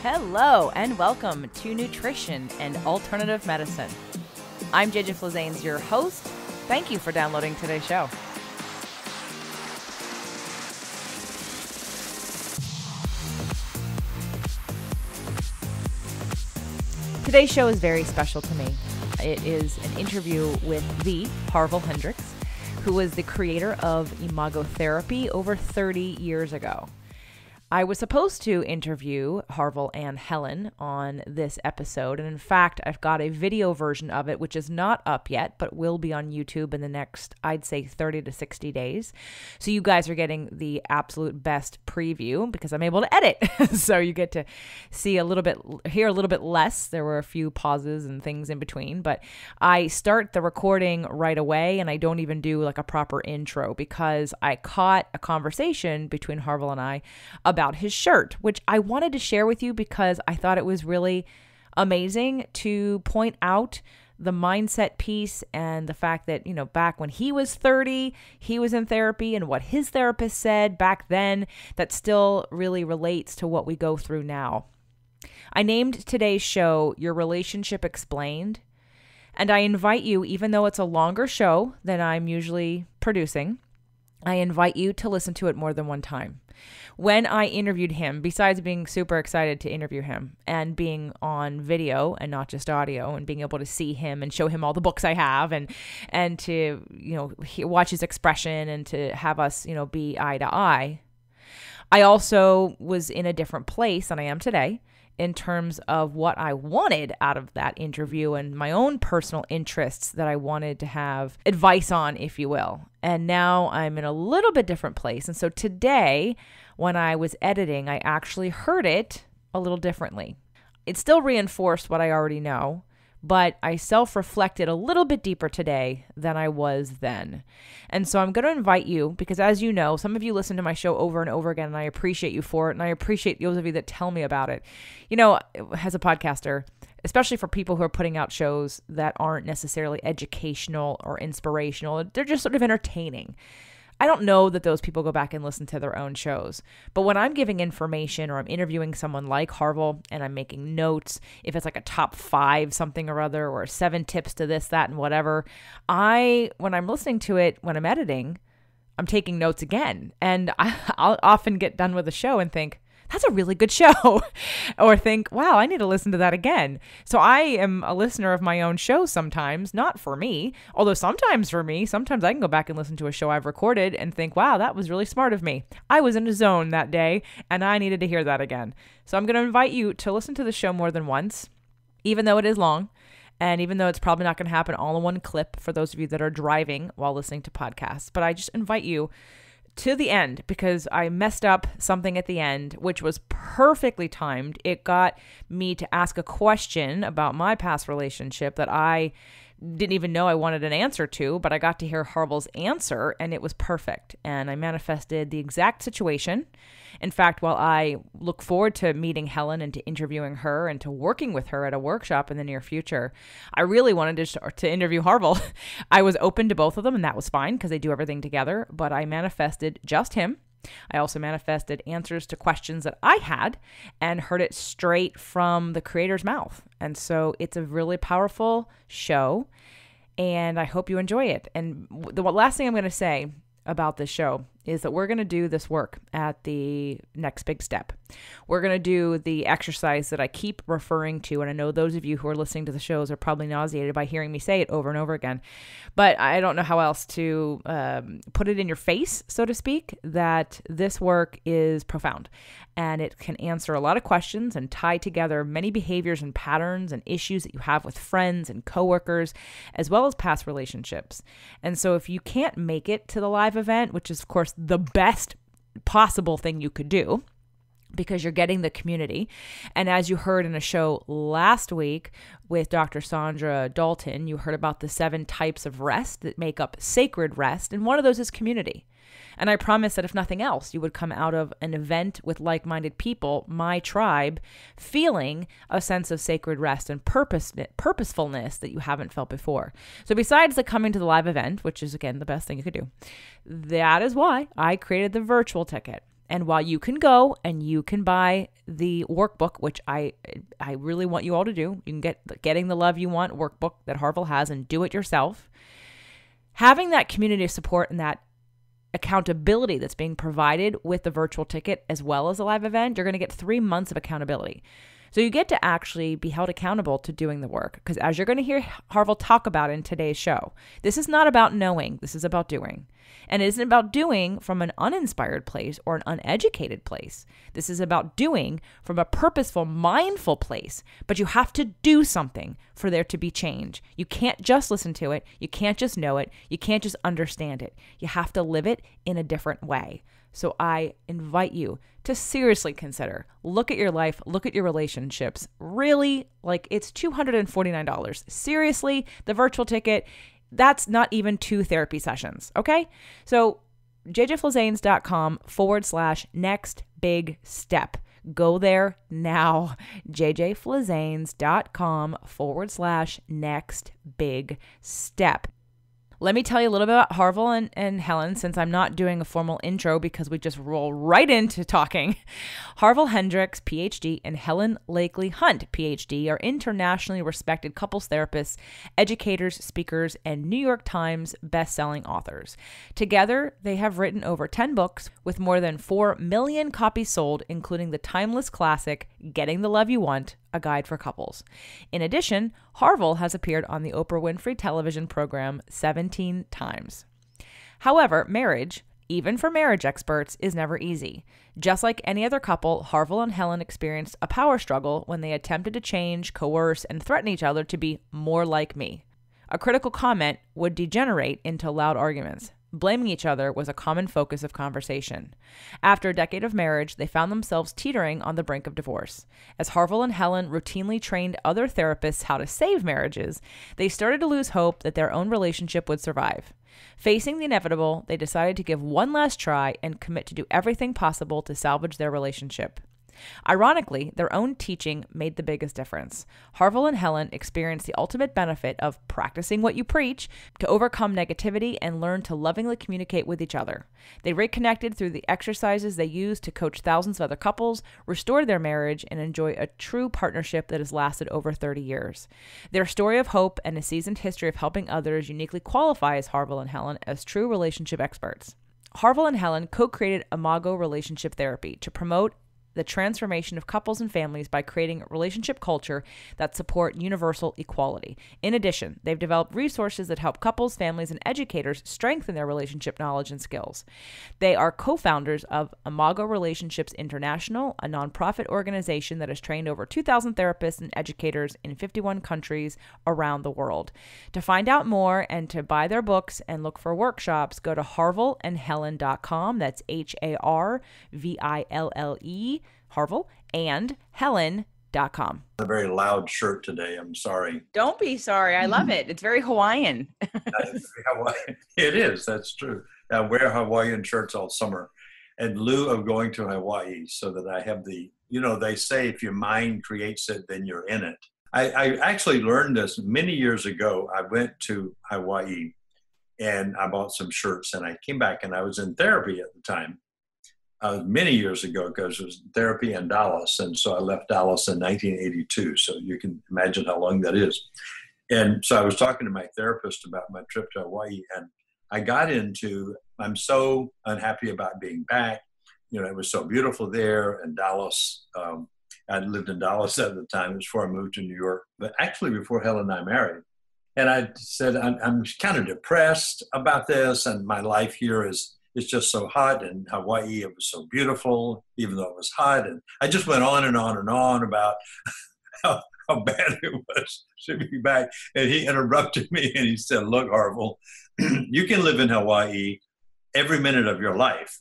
Hello and welcome to Nutrition and Alternative Medicine. I'm JJ Flazanes, your host. Thank you for downloading today's show. Today's show is very special to me. It is an interview with the Harville Hendrix, who was the creator of imagotherapy over 30 years ago. I was supposed to interview Harville and Helen on this episode, and in fact, I've got a video version of it, which is not up yet, but will be on YouTube in the next, I'd say, 30 to 60 days. So you guys are getting the absolute best preview because I'm able to edit. So you get to see a little bit, hear a little bit less. There were a few pauses and things in between, but I start the recording right away, and I don't even do like a proper intro because I caught a conversation between Harville and I about his shirt, which I wanted to share with you because I thought it was really amazing to point out the mindset piece and the fact that, you know, back when he was 30, he was in therapy, and what his therapist said back then that still really relates to what we go through now. I named today's show Your Relationship Explained, and I invite you, even though it's a longer show than I'm usually producing, I invite you to listen to it more than one time. When I interviewed him, besides being super excited to interview him and being on video and not just audio and being able to see him and show him all the books I have and to, you know, watch his expression and to have us, you know, be eye to eye, I also was in a different place than I am today in terms of what I wanted out of that interview and my own personal interests that I wanted to have advice on, if you will. And now I'm in a little bit different place. And so today, when I was editing, I actually heard it a little differently. It still reinforced what I already know, but I self-reflected a little bit deeper today than I was then. And so I'm going to invite you, because as you know, some of you listen to my show over and over again, and I appreciate you for it, and I appreciate those of you that tell me about it. You know, as a podcaster, especially for people who are putting out shows that aren't necessarily educational or inspirational, they're just sort of entertaining. I don't know that those people go back and listen to their own shows. But when I'm giving information or I'm interviewing someone like Harville and I'm making notes, if it's like a top 5 something or other or 7 tips to this, that, and whatever, when I'm listening to it, when I'm editing, I'm taking notes again. And I'll often get done with the show and think, that's a really good show. Or think, wow, I need to listen to that again. So I am a listener of my own show sometimes, not for me, although sometimes for me. Sometimes I can go back and listen to a show I've recorded and think, wow, that was really smart of me. I was in a zone that day and I needed to hear that again. So I'm going to invite you to listen to the show more than once, even though it is long. And even though it's probably not going to happen all in one clip for those of you that are driving while listening to podcasts, but I just invite you to the end because I messed up something at the end, which was perfectly timed. It got me to ask a question about my past relationship that I didn't even know I wanted an answer to, but I got to hear Harville's answer and it was perfect. And I manifested the exact situation. In fact, while I look forward to meeting Helen and to interviewing her and to working with her at a workshop in the near future, I really wanted to interview Harville. I was open to both of them and that was fine because they do everything together, but I manifested just him. I also manifested answers to questions that I had and heard it straight from the creator's mouth. And so it's a really powerful show and I hope you enjoy it. And the last thing I'm going to say about this show is that we're going to do this work at the next big step. We're going to do the exercise that I keep referring to, and I know those of you who are listening to the shows are probably nauseated by hearing me say it over and over again, but I don't know how else to put it in your face, so to speak, that this work is profound, and it can answer a lot of questions and tie together many behaviors and patterns and issues that you have with friends and coworkers, as well as past relationships. And so if you can't make it to the live event, which is, of course, the best possible thing you could do because you're getting the community. And as you heard in a show last week with Dr. Sandra Dalton, you heard about the 7 types of rest that make up sacred rest. And one of those is community. And I promise that if nothing else, you would come out of an event with like-minded people, my tribe, feeling a sense of sacred rest and purposefulness that you haven't felt before. So besides the coming to the live event, which is, again, the best thing you could do, that is why I created the virtual ticket. And while you can go and you can buy the workbook, which I really want you all to do, you can get the Getting the Love You Want workbook that Harville has and do it yourself. Having that community of support and that accountability that's being provided with the virtual ticket as well as a live event, you're going to get 3 months of accountability. So you get to actually be held accountable to doing the work. Because as you're going to hear Harville talk about in today's show, this is not about knowing, this is about doing. And it isn't about doing from an uninspired place or an uneducated place. This is about doing from a purposeful, mindful place. But you have to do something for there to be change. You can't just listen to it. You can't just know it. You can't just understand it. You have to live it in a different way. So I invite you to seriously consider, look at your life, look at your relationships. Really, like, it's $249. Seriously, the virtual ticket, that's not even 2 therapy sessions, okay? So jjflizanes.com/next big step. Go there now. jjflizanes.com/next big step. Let me tell you a little bit about Harville and Helen, since I'm not doing a formal intro because we just roll right into talking. Harville Hendrix, PhD, and Helen Lakely Hunt, PhD, are internationally respected couples therapists, educators, speakers, and New York Times best-selling authors. Together, they have written over 10 books with more than 4 million copies sold, including the timeless classic, Getting the Love You Want, A Guide for Couples. In addition, Harville has appeared on the Oprah Winfrey television program 17 times. However, marriage, even for marriage experts, is never easy. Just like any other couple, Harville and Helen experienced a power struggle when they attempted to change, coerce, and threaten each other to be more like me. A critical comment would degenerate into loud arguments. Blaming each other was a common focus of conversation. After a decade of marriage, they found themselves teetering on the brink of divorce. As Harville and Helen routinely trained other therapists how to save marriages, they started to lose hope that their own relationship would survive. Facing the inevitable, they decided to give one last try and commit to do everything possible to salvage their relationship. Ironically, their own teaching made the biggest difference. Harville and Helen experienced the ultimate benefit of practicing what you preach to overcome negativity and learn to lovingly communicate with each other. They reconnected through the exercises they used to coach thousands of other couples, restored their marriage, and enjoy a true partnership that has lasted over 30 years. Their story of hope and a seasoned history of helping others uniquely qualifies Harville and Helen as true relationship experts. Harville and Helen co-created Imago Relationship Therapy to promote the transformation of couples and families by creating a relationship culture that support universal equality. In addition, they've developed resources that help couples, families, and educators strengthen their relationship knowledge and skills. They are co-founders of Imago Relationships International, a nonprofit organization that has trained over 2,000 therapists and educators in 51 countries around the world. To find out more and to buy their books and look for workshops, go to harvillandhelen.com. That's HARVILLE, Harville, and Helen.com. A very loud shirt today. I'm sorry. Don't be sorry. I love it. It's very Hawaiian. It is. That's true. I wear Hawaiian shirts all summer in lieu of going to Hawaii so that I have they say if your mind creates it, then you're in it. I actually learned this many years ago. I went to Hawaii and I bought some shirts and I came back and I was in therapy at the time. Many years ago, because it was therapy in Dallas. And so I left Dallas in 1982. So you can imagine how long that is. And so I was talking to my therapist about my trip to Hawaii. And I got into, I'm so unhappy about being back. It was so beautiful there in Dallas. I lived in Dallas at the time. It was before I moved to New York. But actually before Helen and I married. And I said, I'm kind of depressed about this. And my life here is, it's just so hot. In Hawaii, it was so beautiful, even though it was hot. And I just went on and on and on about how bad it was to be back. And he interrupted me and he said, look, Harville, you can live in Hawaii every minute of your life.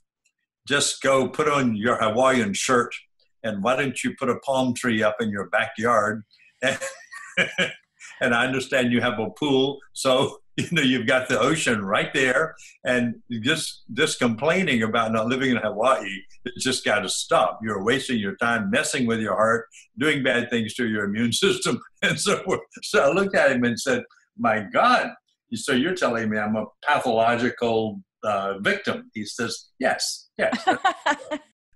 Just go put on your Hawaiian shirt and why don't you put a palm tree up in your backyard? And I understand you have a pool, so you've got the ocean right there, and just complaining about not living in Hawaii, it's just got to stop. You're wasting your time messing with your heart, doing bad things to your immune system, and so forth. So I looked at him and said, my God, so you're telling me I'm a pathological victim? He says, yes.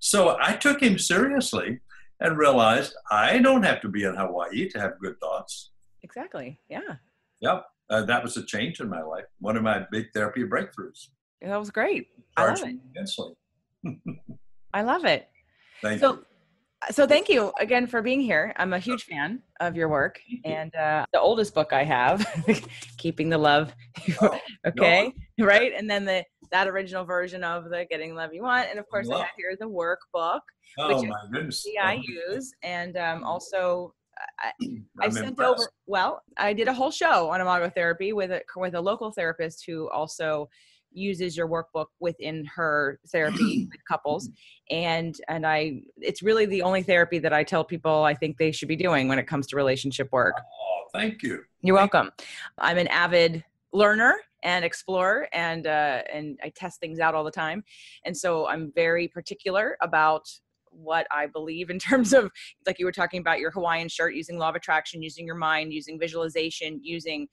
So I took him seriously and realized I don't have to be in Hawaii to have good thoughts. Exactly. Yeah. Yep. That was a change in my life. One of my big therapy breakthroughs. That was great. I love Charged it. me immensely. I love it. Thank So, you. so thank you again for being here. I'm a huge fan of your work, and the oldest book I have, Keeping the Love. Oh, Okay. no, Right. And then that original version of the Getting the Love You Want. And of course I love. have here the workbook, which Oh my goodness. I use. And also I, I've I'm sent impressed. over, well, I did a whole show on imago therapy with a local therapist who uses your workbook within her therapy with couples. And it's really the only therapy that I tell people I think they should be doing when it comes to relationship work. Oh, thank you. You're welcome. I'm an avid learner and explorer, and I test things out all the time. And so I'm very particular about what I believe in terms of, like you were talking about your Hawaiian shirt, using law of attraction, using your mind, using visualization, using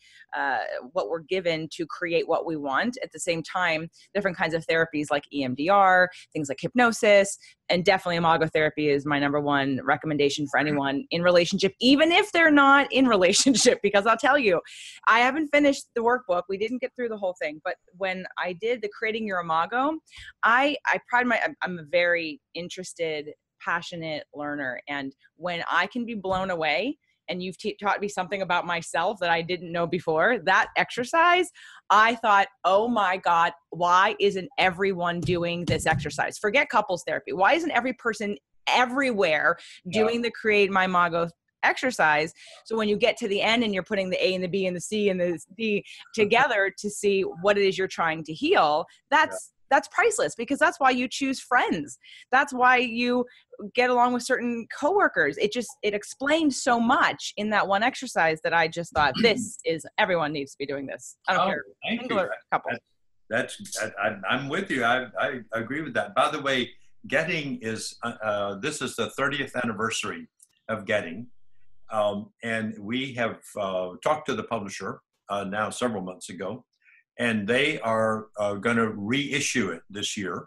what we're given to create what we want. At the same time, different kinds of therapies like EMDR, things like hypnosis, and definitely imago therapy is my number one recommendation for anyone in relationship, even if they're not in relationship, because I'll tell you, I haven't finished the workbook. We didn't get through the whole thing, but when I did the Creating Your Imago, I'm a very interested, passionate learner. And when I can be blown away, and you've taught me something about myself that I didn't know before, that exercise, I thought, oh my God, why isn't everyone doing this exercise? Forget couples therapy. Why isn't every person everywhere doing the Create My Imago exercise? So when you get to the end and you're putting the A and the B and the C and the D together to see what it is you're trying to heal, that's priceless, because that's why you choose friends. That's why you get along with certain coworkers. It explained so much in that one exercise that I just thought, everyone needs to be doing this. I don't care. Thank Single you. or couple. I'm with you. I agree with that. By the way, Getting is, this is the 30th anniversary of Getting. And we have talked to the publisher now several months ago, and they are going to reissue it this year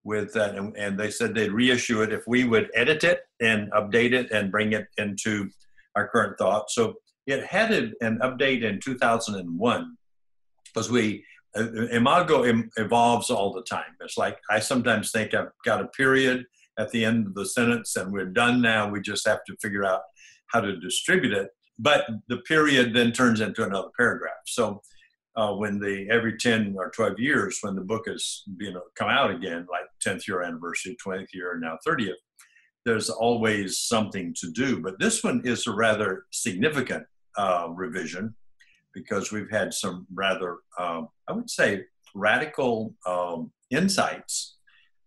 with that. And they said they'd reissue it if we would edit it and update it and bring it into our current thought. So it had an update in 2001, because Imago evolves all the time. It's like, I sometimes think I've got a period at the end of the sentence and we're done now. We just have to figure out how to distribute it. But the period then turns into another paragraph. So when every 10 or 12 years, when the book is come out again, like 10th year anniversary, 20th year, and now 30th, there's always something to do. But this one is a rather significant revision, because we've had some rather, I would say, radical insights.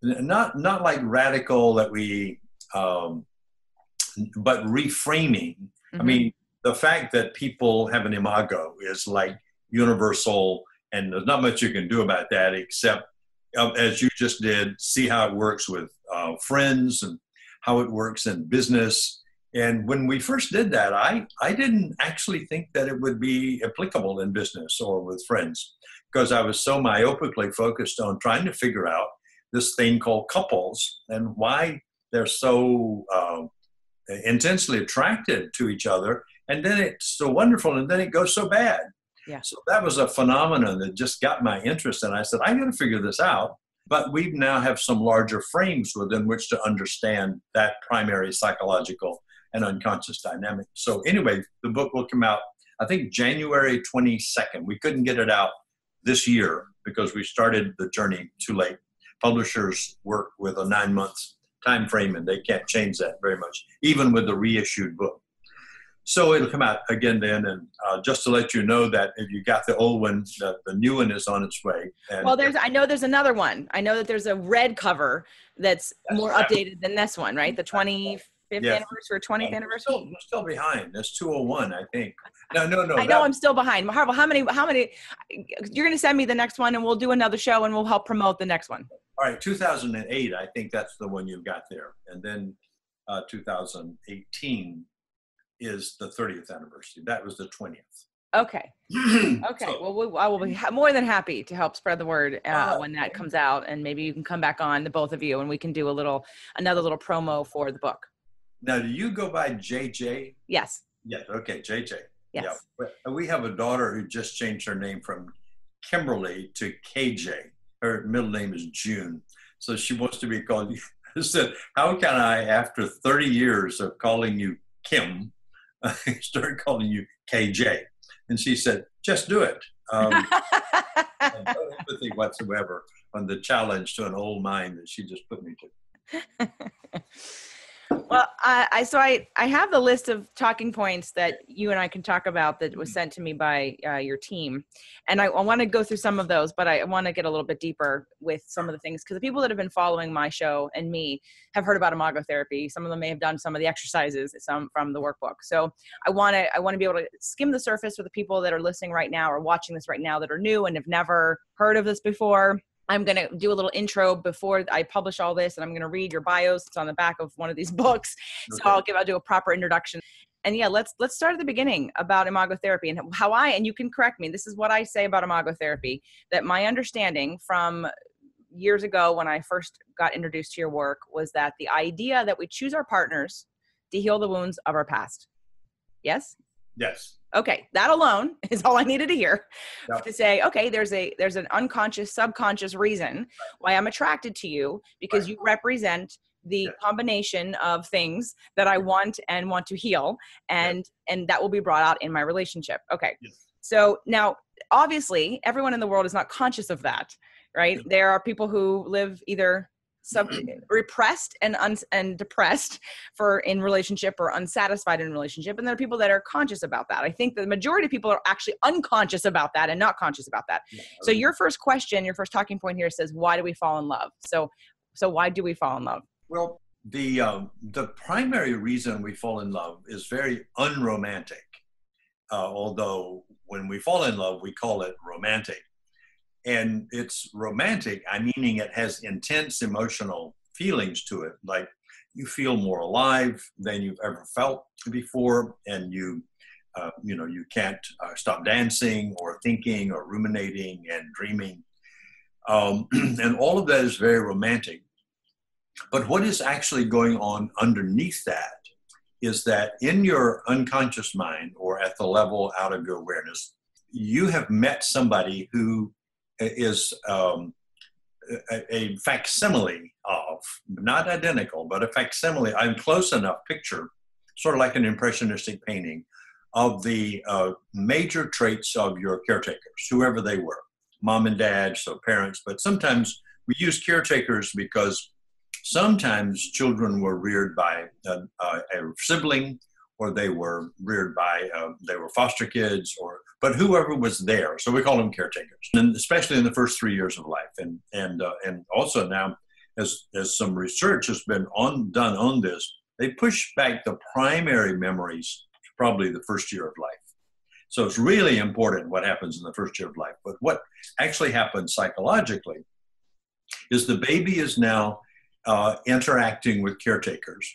Not like radical that we, but reframing. Mm-hmm. I mean, the fact that people have an imago is like universal, and there's not much you can do about that except, as you just did, see how it works with friends and how it works in business. And when we first did that, I didn't actually think that it would be applicable in business or with friends, because I was so myopically focused on trying to figure out this thing called couples and why they're so intensely attracted to each other. And then it's so wonderful, and then it goes so bad. Yeah. So that was a phenomenon that just got my interest. And I said, I got to figure this out. But we now have some larger frames within which to understand that primary psychological and unconscious dynamic. So anyway, the book will come out, I think, January 22nd. We couldn't get it out this year because we started the journey too late. Publishers work with a 9-month time frame, and they can't change that very much, even with the reissued book. So it'll come out again then, and just to let you know that if you got the old one, the new one is on its way. And well, I know there's another one. I know that there's a red cover that's more updated than this one, right? The 25th anniversary or 20th anniversary. We're still behind. That's 201, I think. No. I know I'm still behind. Harville, how many? You're going to send me the next one, and we'll do another show, and we'll help promote the next one. All right, 2008, I think that's the one you've got there. And then 2018 is the 30th anniversary. That was the 20th. Okay. Okay. So, Well, I will be more than happy to help spread the word when that comes out, and maybe you can come back on, the both of you, and we can do another little promo for the book. now, do you go by JJ? Yes. Yes. Okay, JJ. Yeah. Yes. We have a daughter who just changed her name from Kimberly to KJ. Her middle name is June. So she wants to be called, I said, how can I, after 30 years of calling you Kim, start calling you KJ? And she said, just do it. No empathy whatsoever on the challenge to an old mind that she just put me to. Well, I have the list of talking points that you and I can talk about that was sent to me by your team. And I want to go through some of those, but I want to get a little bit deeper with some of the things, because the people that have been following my show and me have heard about imago therapy. Some of them may have done some of the exercises, some from the workbook. So I want to be able to skim the surface for the people that are listening right now or watching this right now that are new and have never heard of this before. I'm going to do a little intro before I publish all this, and I'm going to read your bios. It's on the back of one of these books. So Okay. I'll do a proper introduction. And yeah, let's start at the beginning about imago therapy and how and you can correct me, this is what I say about imago therapy, that my understanding from years ago when I first got introduced to your work was that the idea that we choose our partners to heal the wounds of our past. Yes? Yes. Okay, that alone is all I needed to hear Yep. to say, okay, there's an unconscious, subconscious reason why I'm attracted to you, because Right. you represent the Yes. combination of things that I want to heal, and that will be brought out in my relationship. Okay. Yes. So now, obviously, everyone in the world is not conscious of that, right? There are people who live either repressed and depressed in relationship, or unsatisfied in relationship, and there are people that are conscious about that. I think the majority of people are actually unconscious about that and not conscious about that. Yeah. So your first question, your first talking point here says, why do we fall in love? So why do we fall in love? Well, the primary reason we fall in love is very unromantic. Although when we fall in love, we call it romantic. And it's romantic, meaning it has intense emotional feelings to it. Like you feel more alive than you've ever felt before, and you can't stop dancing or thinking or ruminating and dreaming. And all of that is very romantic. But what is actually going on underneath that is that in your unconscious mind, or at the level out of your awareness, you have met somebody who is a facsimile of, not identical, but a facsimile, I'm close enough picture, sort of like an impressionistic painting, of the major traits of your caretakers, whoever they were, mom and dad, so parents, but sometimes we use caretakers because sometimes children were reared by a sibling, or they were reared by, they were foster kids, but whoever was there. So we call them caretakers, and especially in the first 3 years of life. And also now, as some research has been done on this, they push back the primary memories to probably the first year of life. So it's really important what happens in the first year of life. But what actually happens psychologically is the baby is now interacting with caretakers,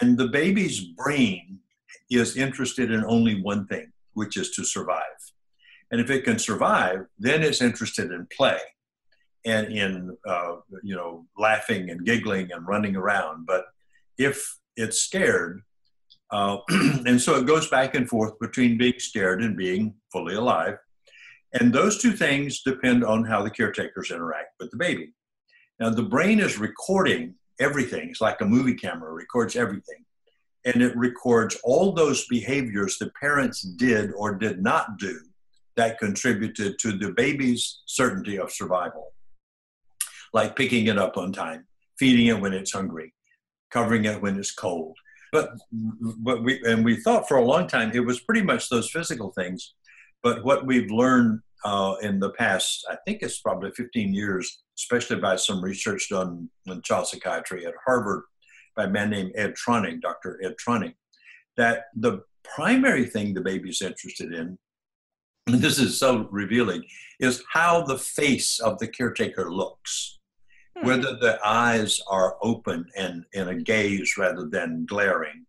and the baby's brain is interested in only one thing, which is to survive. And if it can survive, then it's interested in play and in laughing and giggling and running around. But if it's scared, and so it goes back and forth between being scared and being fully alive. And those two things depend on how the caretakers interact with the baby. Now, the brain is recording everything. It's like a movie camera, records everything. And it records all those behaviors the parents did or did not do that contributed to the baby's certainty of survival. Like picking it up on time, feeding it when it's hungry, covering it when it's cold. But we thought for a long time it was pretty much those physical things. But what we've learned in the past, I think it's probably 15 years, especially by some research done in child psychiatry at Harvard by a man named Dr. Ed Tronig, that the primary thing the baby's interested in, and this is so revealing, is how the face of the caretaker looks. Whether the eyes are open and in a gaze rather than glaring,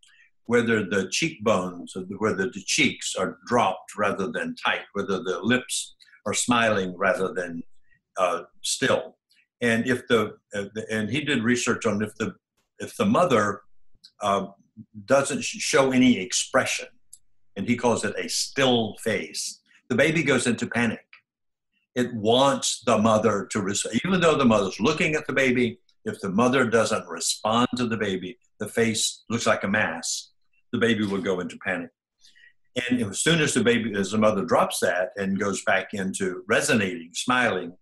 whether the cheekbones, or whether the cheeks are dropped rather than tight, whether the lips are smiling rather than still. And and he did research on if the mother doesn't show any expression, and he calls it a still face, the baby goes into panic. It wants the mother to respond, even though the mother's looking at the baby. If the mother doesn't respond to the baby, the face looks like a mask. The baby will go into panic. And as soon as the mother drops that and goes back into resonating, smiling,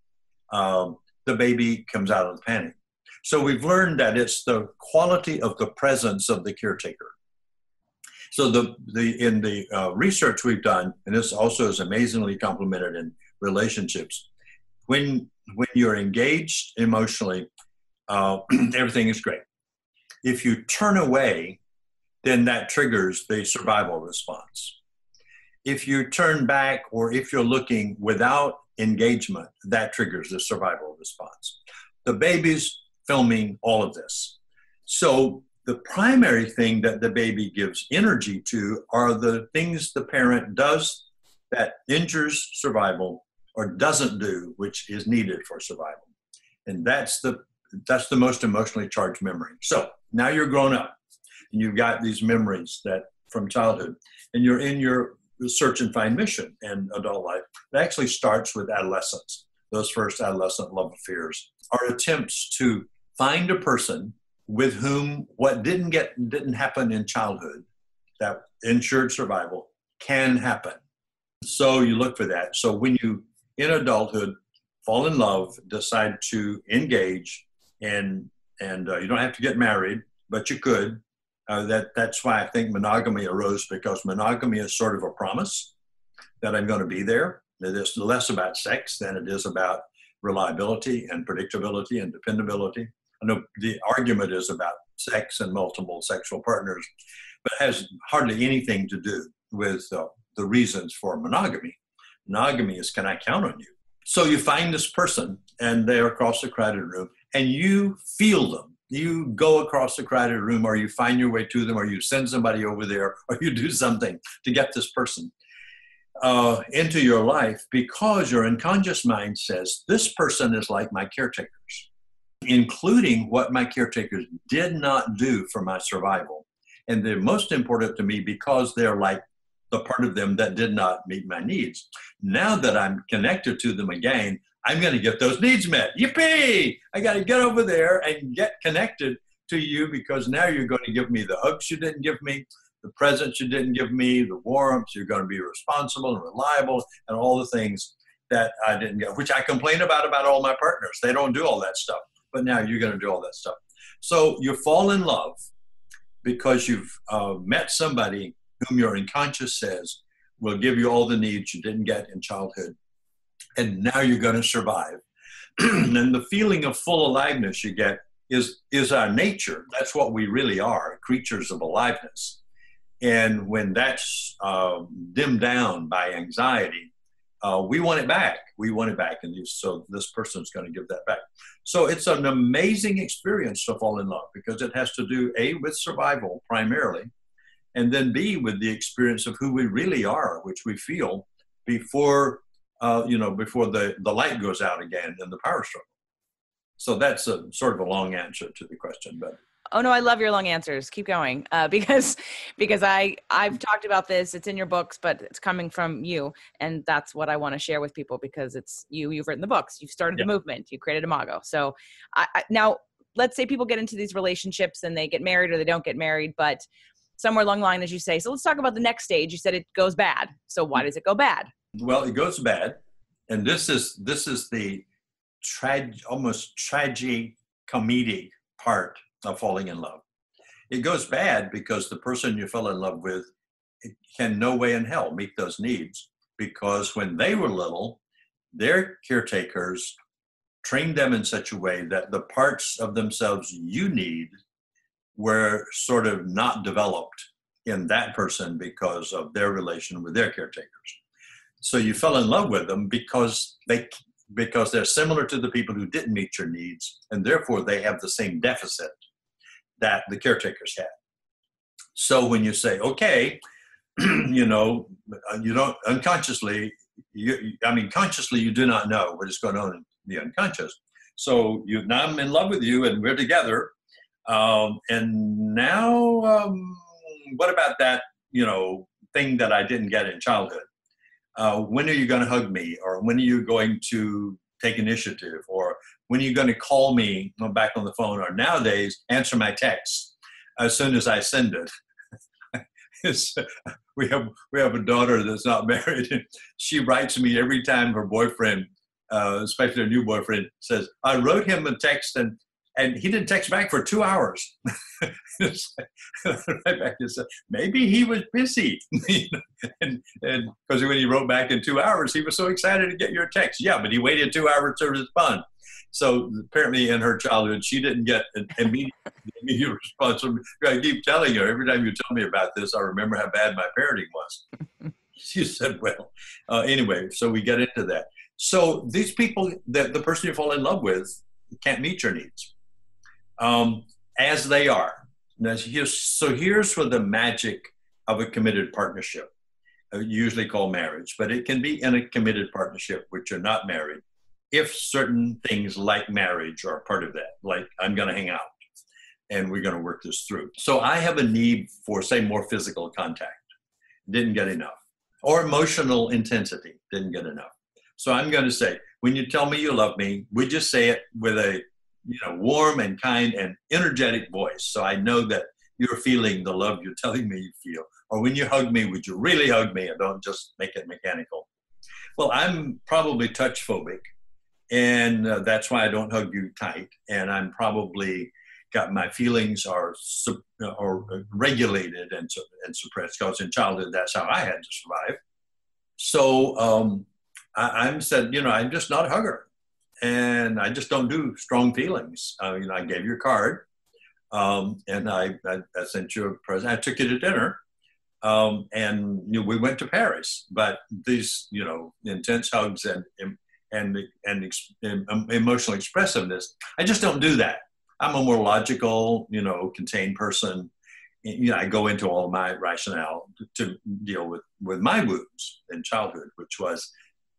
the baby comes out of the panic. So we've learned that it's the quality of the presence of the caretaker. So in the research we've done, and this also is amazingly complemented in relationships, when you're engaged emotionally, everything is great. If you turn away, then that triggers the survival response. If you turn back, or if you're looking without engagement, that triggers the survival response. The baby's filming all of this. So the primary thing that the baby gives energy to are the things the parent does that injures survival or doesn't do, which is needed for survival. And that's the most emotionally charged memory. So now you're grown up and you've got these memories that from childhood, and you're in your search and find mission in adult life. It actually starts with adolescence. Those first adolescent love affairs are attempts to find a person with whom what didn't happen in childhood, that ensured survival, can happen. So you look for that. So when you, in adulthood, fall in love, decide to engage, and you don't have to get married, but you could. That's why I think monogamy arose, because monogamy is sort of a promise that I'm going to be there. It is less about sex than it is about reliability and predictability and dependability. I know the argument is about sex and multiple sexual partners, but it has hardly anything to do with the reasons for monogamy. Monogamy is, can I count on you? So you find this person, and they're across the crowded room, and you feel them. You go across the crowded room, or you find your way to them, or you send somebody over there, or you do something to get this person into your life, because your unconscious mind says, this person is like my caretakers, including what my caretakers did not do for my survival. And they're most important to me because they're like the part of them that did not meet my needs. Now that I'm connected to them again, I'm going to get those needs met. Yippee! I got to get over there and get connected to you, because now you're going to give me the hugs you didn't give me, the presents you didn't give me, the warmth. You're going to be responsible and reliable, and all the things that I didn't get, which I complain about all my partners. They don't do all that stuff, but now you're going to do all that stuff. So you fall in love because you've met somebody whom your unconscious says will give you all the needs you didn't get in childhood. And now you're going to survive. And the feeling of full aliveness you get is our nature. That's what we really are, creatures of aliveness. And when that's dimmed down by anxiety, we want it back. We want it back. And so this person's going to give that back. So it's an amazing experience to fall in love, because it has to do, A, with survival primarily, and then B, with the experience of who we really are, which we feel before before the light goes out again in the power struggle. So that's a sort of a long answer to the question, but. Oh no, I love your long answers. Keep going, because I've talked about this. It's in your books, but it's coming from you, and that's what I want to share with people, because it's you. You've written the books. You've started the movement. You created Imago. So now, let's say people get into these relationships and they get married or they don't get married, but somewhere along the line, as you say. So let's talk about the next stage. You said it goes bad. So why does it go bad? Well, it goes bad, and this is the almost tragic comedic part of falling in love. It goes bad because the person you fell in love with can no way in hell meet those needs, because when they were little, their caretakers trained them in such a way that the parts of themselves you need were sort of not developed in that person because of their relation with their caretakers. So you fell in love with them because they're similar to the people who didn't meet your needs, and therefore they have the same deficit that the caretakers had. So when you say, okay, you know, you don't unconsciously, consciously you do not know what is going on in the unconscious. So now I'm in love with you and we're together. And now, what about that, thing that I didn't get in childhood? When are you going to hug me? Or when are you going to take initiative? Or when are you going to call me back on the phone? Or nowadays, answer my text as soon as I send it. We have a daughter that's not married. And she writes me every time her boyfriend, especially her new boyfriend, says, I wrote him a text and he didn't text back for 2 hours. Right back and said, maybe he was busy. And because when he wrote back in 2 hours, he was so excited to get your text. Yeah, but he waited 2 hours to respond. So apparently in her childhood, she didn't get an immediate response. I keep telling her, every time you tell me about this, I remember how bad my parenting was. She said, well, anyway, so we get into that. So these people, the person you fall in love with can't meet your needs as they are. Now, here's where the magic of a committed partnership, usually called marriage, but it can be in a committed partnership which you're not married, if certain things like marriage are part of that, like I'm going to hang out and we're going to work this through. So I have a need for, say, more physical contact. Didn't get enough. Or emotional intensity. Didn't get enough. So I'm going to say, when you tell me you love me, we just say it with a warm and kind and energetic voice. So I know that you're feeling the love you're telling me you feel. Or when you hug me, would you really hug me and don't just make it mechanical? Well, I'm probably touch phobic. And that's why I don't hug you tight. And I'm probably got my feelings are regulated and suppressed, because in childhood, that's how I had to survive. So I'm said, I'm just not a hugger. And I just don't do strong feelings. I gave you a card and I sent you a present. I took you to dinner and we went to Paris. But these, intense hugs and emotional expressiveness, I just don't do that. I'm a more logical, contained person. I go into all my rationale to deal with my wounds in childhood, which was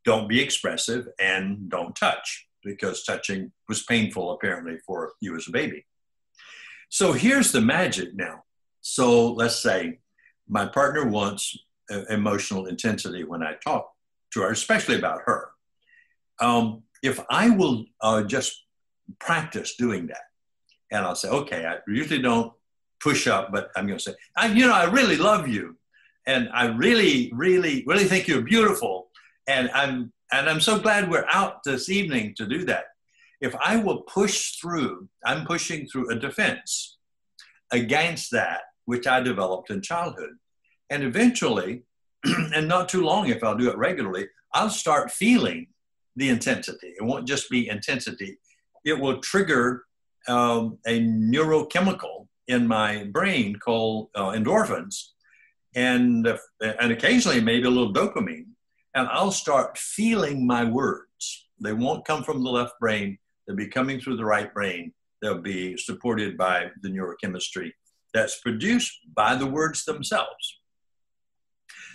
don't be expressive and don't touch, because touching was painful apparently for you as a baby. So here's the magic now. So let's say my partner wants emotional intensity when I talk to her, especially about her. If I will just practice doing that, and I'll say, okay, I usually don't push up, but I'm going to say, I really love you, and I really, really, really think you're beautiful, and I'm so glad we're out this evening to do that. If I will push through, I'm pushing through a defense against that which I developed in childhood, and eventually, and not too long if I'll do it regularly, I'll start feeling the intensity. It won't just be intensity. It will trigger a neurochemical in my brain called endorphins, and occasionally maybe a little dopamine. And I'll start feeling my words. They won't come from the left brain. They'll be coming through the right brain. They'll be supported by the neurochemistry that's produced by the words themselves.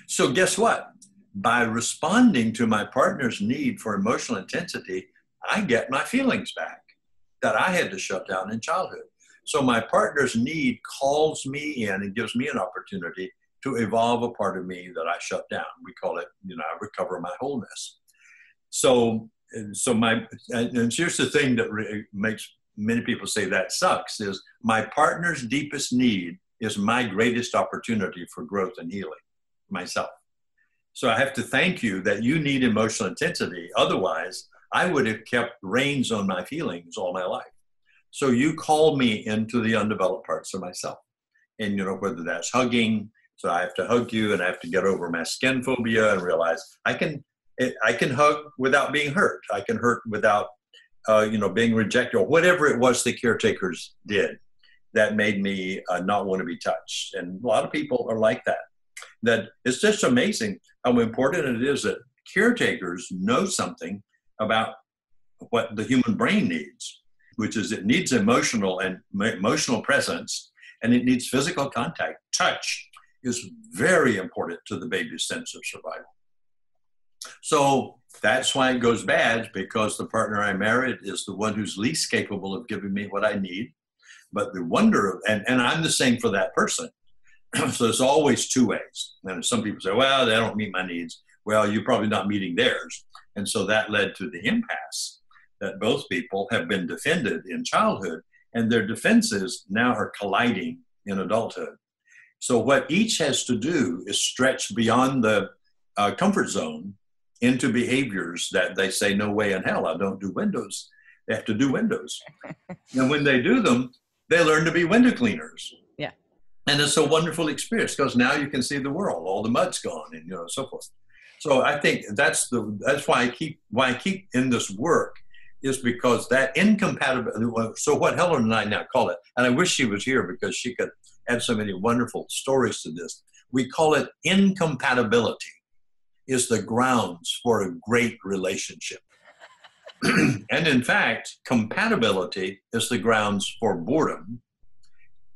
So guess what? By responding to my partner's need for emotional intensity, I get my feelings back that I had to shut down in childhood. So my partner's need calls me in and gives me an opportunity to evolve a part of me that I shut down. We call it, I recover my wholeness. So here's the thing that makes many people say that sucks, is my partner's deepest need is my greatest opportunity for growth and healing, myself. So I have to thank you that you need emotional intensity. Otherwise, I would have kept reins on my feelings all my life. So you call me into the undeveloped parts of myself. And, whether that's hugging, so I have to hug you and I have to get over my skin phobia and realize I can hug without being hurt. I can hurt without, being rejected, or whatever it was the caretakers did that made me not want to be touched. And a lot of people are like that. That it's just amazing how important it is that caretakers know something about what the human brain needs, which is it needs emotional presence, and it needs physical contact. Touch is very important to the baby's sense of survival. So that's why it goes bad, because the partner I married is the one who's least capable of giving me what I need. But the wonder of, and I'm the same for that person. So it's always two ways. And some people say, well, they don't meet my needs. Well, you're probably not meeting theirs. And so that led to the impasse that both people have been defended in childhood, and their defenses now are colliding in adulthood. So what each has to do is stretch beyond the comfort zone into behaviors that they say, no way in hell, I don't do windows. They have to do windows. And when they do them, they learn to be window cleaners. Yeah. And it's a wonderful experience, because now you can see the world, all the mud's gone, and so forth. So I think that's why I keep in this work, is because that incompatibility. So what Helen and I now call it, and I wish she was here because she could add so many wonderful stories to this. We call it incompatibility is the grounds for a great relationship. And in fact, compatibility is the grounds for boredom.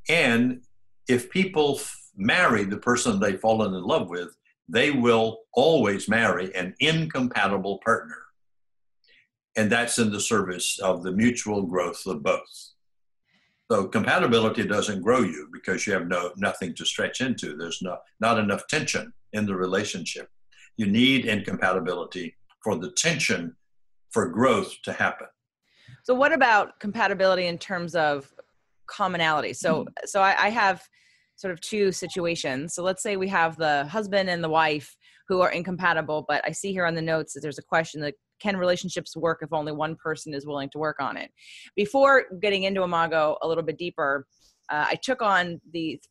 And if people marry the person they've fallen in love with, they will always marry an incompatible partner. And that's in the service of the mutual growth of both. So compatibility doesn't grow you because you have nothing to stretch into. There's not enough tension in the relationship. You need incompatibility for the tension for growth to happen. So what about compatibility in terms of commonality? So I have sort of two situations. So let's say we have the husband and the wife who are incompatible, but I see here on the notes that there's a question that, can relationships work if only one person is willing to work on it? Before getting into Imago a little bit deeper, I took on the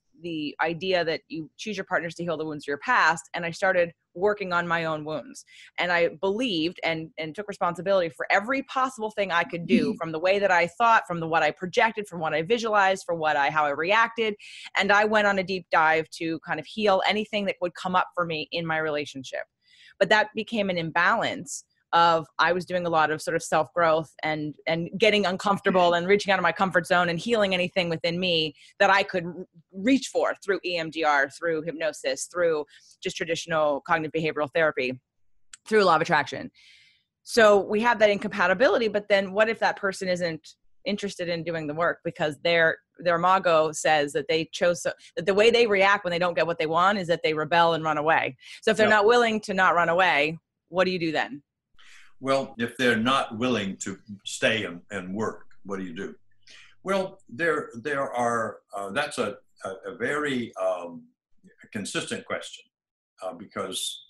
idea that you choose your partners to heal the wounds of your past, and I started working on my own wounds. And I believed and took responsibility for every possible thing I could do, from the way that I thought, from what I projected, from what I visualized, how I reacted. And I went on a deep dive to kind of heal anything that would come up for me in my relationship. But that became an imbalance of, I was doing a lot of sort of self-growth and getting uncomfortable and reaching out of my comfort zone and healing anything within me that I could reach for through EMDR, through hypnosis, through just traditional cognitive behavioral therapy, through law of attraction. So we have that incompatibility, but then what if that person isn't interested in doing the work because their Imago says that they chose, that the way they react when they don't get what they want is that they rebel and run away. So if they're not willing to not run away, what do you do then? Well, if they're not willing to stay and work, what do you do? Well, there are, that's a very consistent question, because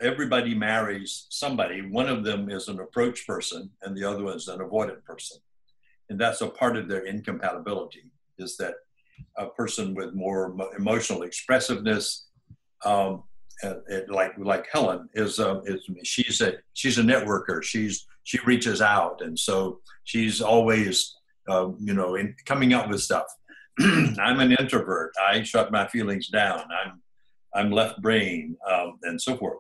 everybody marries somebody. One of them is an approach person and the other one is an avoidant person. And that's a part of their incompatibility, is that a person with more emotional expressiveness, like Helen she's a networker. She reaches out, and so she's always coming up with stuff. I'm an introvert. I shut my feelings down. I'm left brain, and so forth.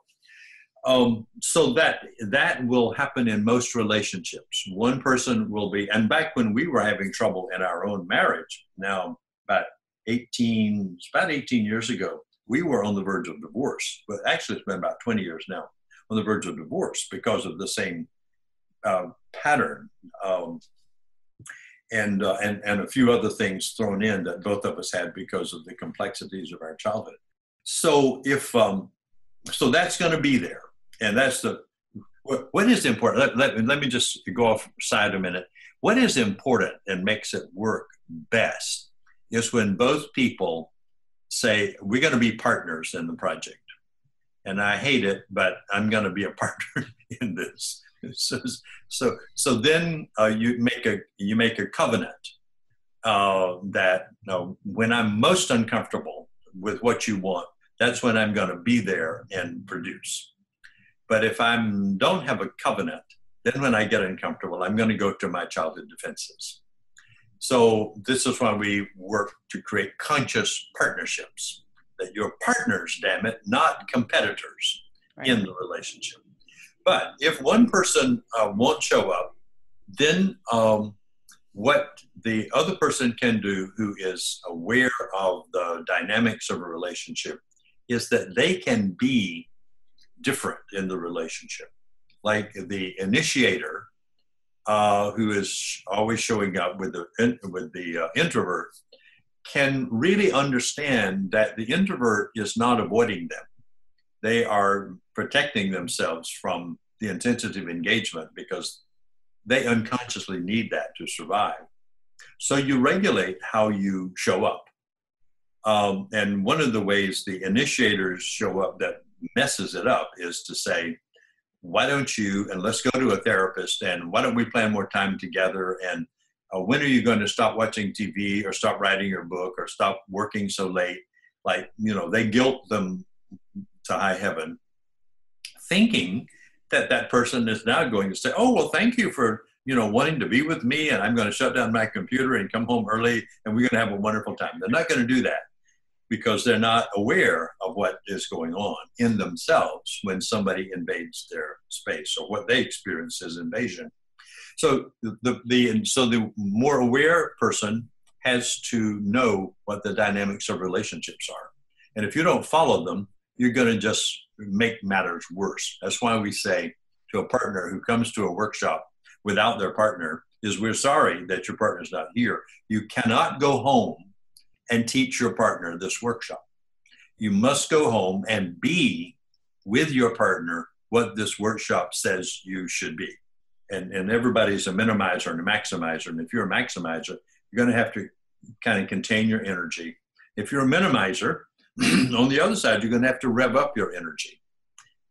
So that will happen in most relationships. One person will be, and back when we were having trouble in our own marriage, now about 18 years ago, we were on the verge of divorce. But actually, it's been about 20 years now, on the verge of divorce because of the same pattern, and a few other things thrown in that both of us had because of the complexities of our childhood. So so that's going to be there, and that's what is important. Let me just go off side a minute. What is important and makes it work best is when both people say, we're going to be partners in the project. And I hate it, but I'm going to be a partner in this. So then you make a covenant that when I'm most uncomfortable with what you want, that's when I'm going to be there and produce. But if I don't have a covenant, then when I get uncomfortable, I'm going to go to my childhood defenses. So this is why we work to create conscious partnerships, that you're partners, damn it, not competitors in the relationship. But if one person won't show up, then what the other person can do who is aware of the dynamics of a relationship is that they can be different in the relationship. Like the initiator, who is always showing up with the introvert, can really understand that the introvert is not avoiding them. They are protecting themselves from the intensity of engagement because they unconsciously need that to survive. So you regulate how you show up. And one of the ways the initiators show up that messes it up is to say, why don't you, and let's go to a therapist, and why don't we plan more time together, and when are you going to stop watching TV or stop writing your book or stop working so late? Like, they guilt them to high heaven, thinking that that person is now going to say, oh, well, thank you for, wanting to be with me, and I'm going to shut down my computer and come home early, and we're going to have a wonderful time. They're not going to do that because they're not aware of what is going on in themselves when somebody invades their space, or what they experience as invasion. So the more aware person has to know what the dynamics of relationships are. And if you don't follow them, you're going to just make matters worse. That's why we say to a partner who comes to a workshop without their partner is, we're sorry that your partner's not here. You cannot go home and teach your partner this workshop. You must go home and be with your partner what this workshop says you should be. And everybody's a minimizer and a maximizer. And if you're a maximizer, you're going to have to kind of contain your energy. If you're a minimizer, on the other side, you're going to have to rev up your energy.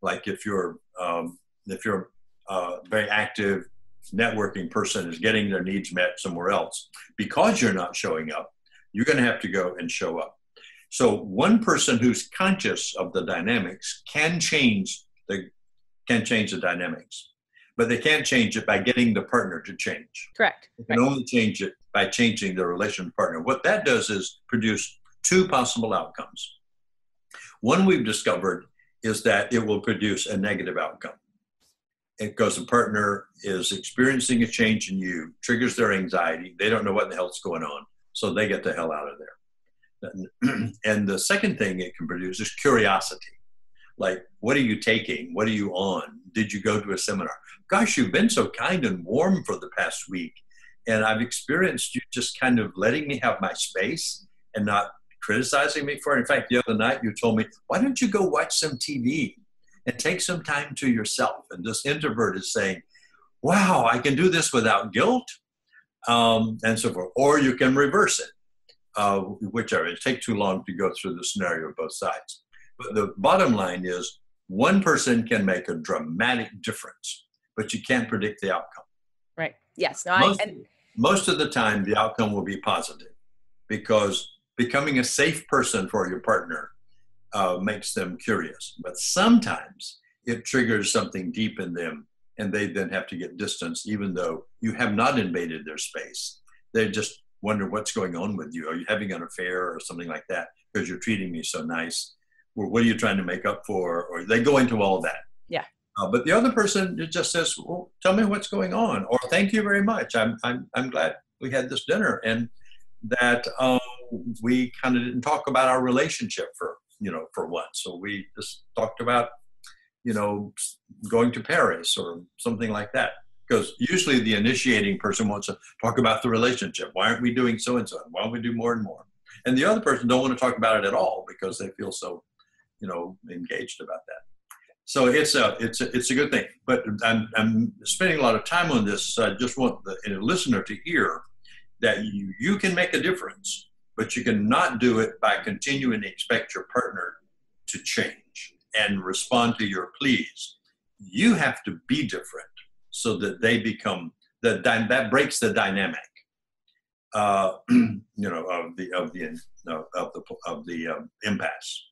Like if you're a very active networking person is getting their needs met somewhere else, because you're not showing up, you're going to have to go and show up. So one person who's conscious of the dynamics can change the dynamics, but they can't change it by getting the partner to change. Correct. They can only change it by changing the relation partner. What that does is produce two possible outcomes. One we've discovered is that it will produce a negative outcome, because the partner is experiencing a change in you, triggers their anxiety. They don't know what the hell's going on, so they get the hell out of there. And the second thing it can produce is curiosity. Like, what are you taking? What are you on? Did you go to a seminar? Gosh, you've been so kind and warm for the past week, and I've experienced you just kind of letting me have my space and not criticizing me for it. In fact, the other night you told me, why don't you go watch some TV and take some time to yourself? And this introvert is saying, wow, I can do this without guilt, and so forth. Or you can reverse it, whichever. It takes too long to go through the scenario of both sides. But the bottom line is, one person can make a dramatic difference, but you can't predict the outcome. Right. Yes. No, most of the time, the outcome will be positive, because becoming a safe person for your partner makes them curious. But sometimes it triggers something deep in them, and they then have to get distance, even though you have not invaded their space. They just wonder what's going on with you. Are you having an affair or something like that because you're treating me so nice? Or what are you trying to make up for? Or they go into all of that. Yeah. But the other person, it just says, well, tell me what's going on. Or thank you very much. I'm glad we had this dinner, and that we kind of didn't talk about our relationship for once. So we just talked about, going to Paris or something like that. Because usually the initiating person wants to talk about the relationship. Why aren't we doing so-and-so? Why don't we do more and more? And the other person don't want to talk about it at all because they feel so, engaged about that. So it's a good thing. But I'm spending a lot of time on this. So I just want the listener to hear that you can make a difference, but you cannot do it by continuing to expect your partner to change and respond to your pleas. You have to be different so that they become that breaks the dynamic, of the impasse.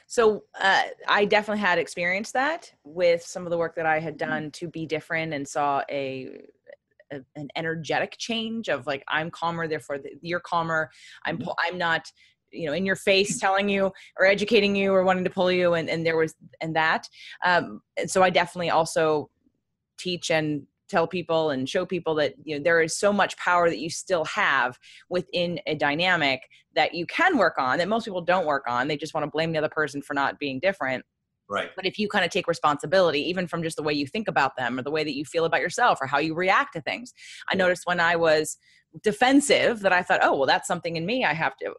So I definitely had experienced that with some of the work that I had done to be different, and saw an energetic change of like, I'm calmer, therefore you're calmer. I'm not, in your face telling you or educating you or wanting to pull you. And there was, and that. And so I definitely also teach and tell people and show people that, there is so much power that you still have within a dynamic that you can work on, that most people don't work on. They just want to blame the other person for not being different. Right. But if you kind of take responsibility, even from just the way you think about them or the way that you feel about yourself or how you react to things. I noticed when I was defensive that I thought, oh, well, that's something in me. I have to,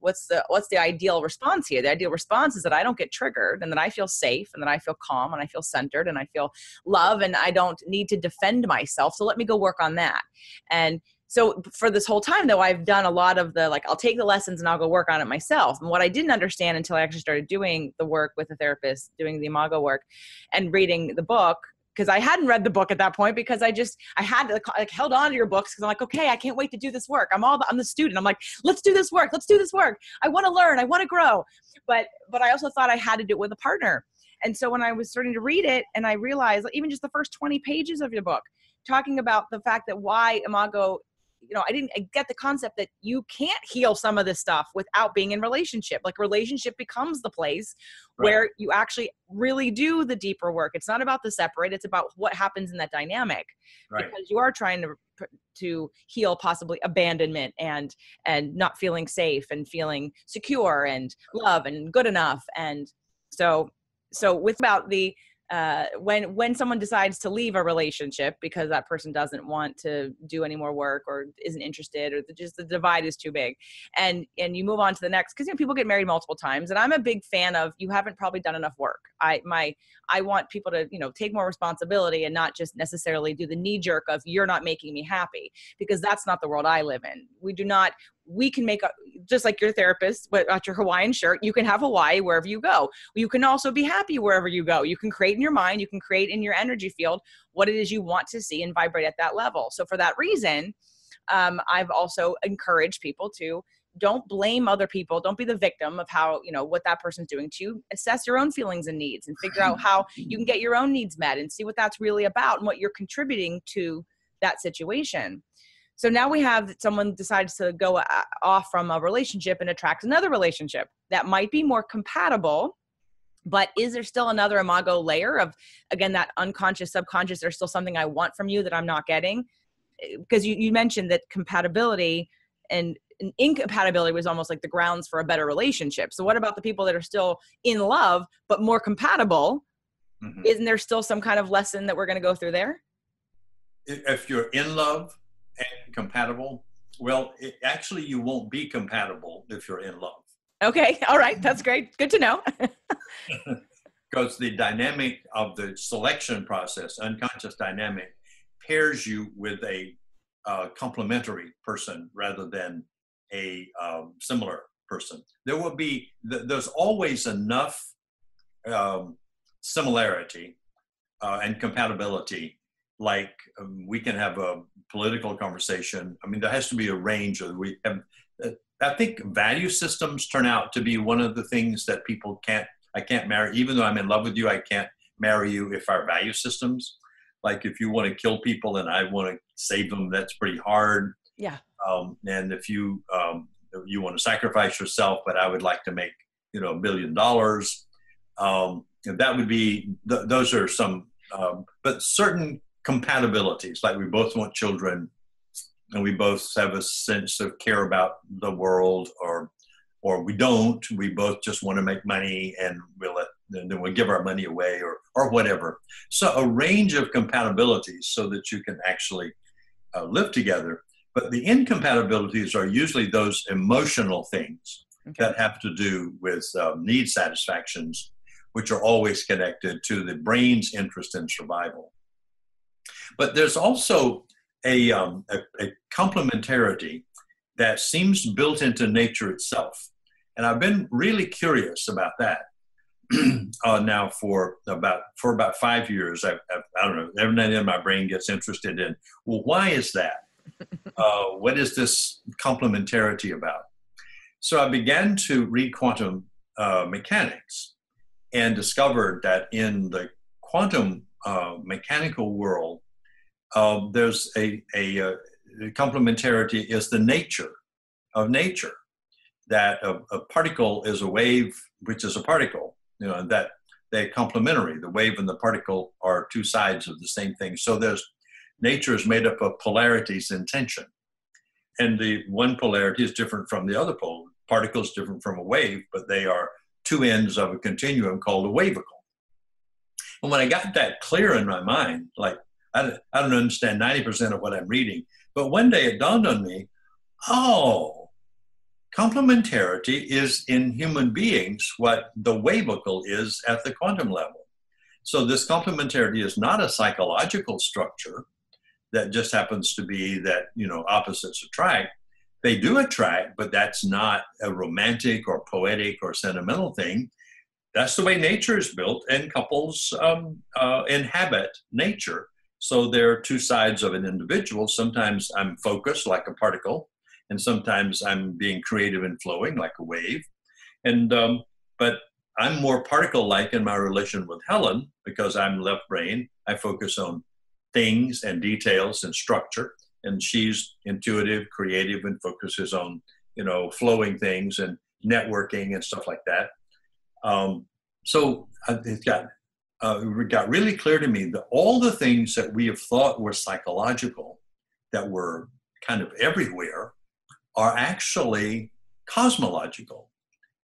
what's the ideal response here? The ideal response is that I don't get triggered and that I feel safe and that I feel calm and I feel centered and I feel love and I don't need to defend myself. So let me go work on that. And so for this whole time, though, I've done a lot of I'll take the lessons and I'll go work on it myself. And what I didn't understand until I actually started doing the work with a therapist, doing the Imago work and reading the book, because I hadn't read the book at that point because I had to held on to your books because I'm like, okay, I can't wait to do this work. I'm the student. I'm like, let's do this work. Let's do this work. I want to learn. I want to grow. But I also thought I had to do it with a partner. And so when I was starting to read it and I realized even just the first 20 pages of your book, talking about the fact that why Imago, I get the concept that you can't heal some of this stuff without being in relationship. Like relationship becomes the place where you actually really do the deeper work. It's not about the separate. It's about what happens in that dynamic, because you are trying to heal possibly abandonment and not feeling safe and feeling secure and love and good enough. And so with about the, when someone decides to leave a relationship because that person doesn't want to do any more work or isn't interested or just the divide is too big, and you move on to the next, because people get married multiple times, and I'm a big fan of you haven't probably done enough work. I want people to take more responsibility and not just necessarily do the knee jerk of you're not making me happy, because that's not the world I live in. We can make just like your therapist at your Hawaiian shirt, you can have Hawaii wherever you go. You can also be happy wherever you go. You can create in your mind, you can create in your energy field what it is you want to see and vibrate at that level. So for that reason, I've also encouraged people to don't blame other people. Don't be the victim of how, what that person's doing to you. Assess your own feelings and needs and figure out how you can get your own needs met and see what that's really about and what you're contributing to that situation. So now we have someone decides to go off from a relationship and attracts another relationship that might be more compatible, but is there still another Imago layer of, again, that unconscious, subconscious, there's still something I want from you that I'm not getting? Because you mentioned that compatibility and incompatibility was almost like the grounds for a better relationship. So what about the people that are still in love, but more compatible? Mm-hmm. Isn't there still some kind of lesson that we're going to go through there? If you're in love and compatible, well, actually you won't be compatible if you're in love. Okay. All right. That's great. Good to know. Because the dynamic of the selection process, unconscious dynamic, pairs you with a complementary person rather than a similar person. There's always enough similarity and compatibility. Like we can have a political conversation. I mean, there has to be a range. I think value systems turn out to be one of the things that I can't marry, even though I'm in love with you, I can't marry you if our value systems, like if you want to kill people and I want to save them, that's pretty hard. Yeah. And if you want to sacrifice yourself, but I would like to make, $1 billion, that would be, those are some, but certain compatibilities, like we both want children and we both have a sense of care about the world, or we don't, we both just want to make money and then we'll give our money away or whatever. So a range of compatibilities so that you can actually live together. But the incompatibilities are usually those emotional things that have to do with need satisfactions, which are always connected to the brain's interest in survival. But there's also a complementarity that seems built into nature itself. And I've been really curious about that now for about 5 years. I don't know, every now and then my brain gets interested in, well, why is that? What is this complementarity about? So I began to read quantum mechanics and discovered that in the quantum mechanical world, there's a complementarity is the nature of nature, that a particle is a wave, which is a particle, and that they're complementary. The wave and the particle are two sides of the same thing. So there's nature is made up of polarities in tension. And the one polarity is different from the other pole. Particle is different from a wave, but they are two ends of a continuum called a wavicle. And when I got that clear in my mind, like I don't understand 90% of what I'm reading, but one day it dawned on me, oh, complementarity is in human beings what the wavicle is at the quantum level. So this complementarity is not a psychological structure that just happens to be that, opposites attract. They do attract, but that's not a romantic or poetic or sentimental thing. That's the way nature is built, and couples inhabit nature. So there are two sides of an individual. Sometimes I'm focused like a particle, and sometimes I'm being creative and flowing like a wave. And but I'm more particle-like in my relation with Helen because I'm left brain. I focus on things and details and structure, and she's intuitive, creative, and focuses on flowing things and networking and stuff like that. So it got really clear to me that all the things that we have thought were psychological, that were kind of everywhere, are actually cosmological.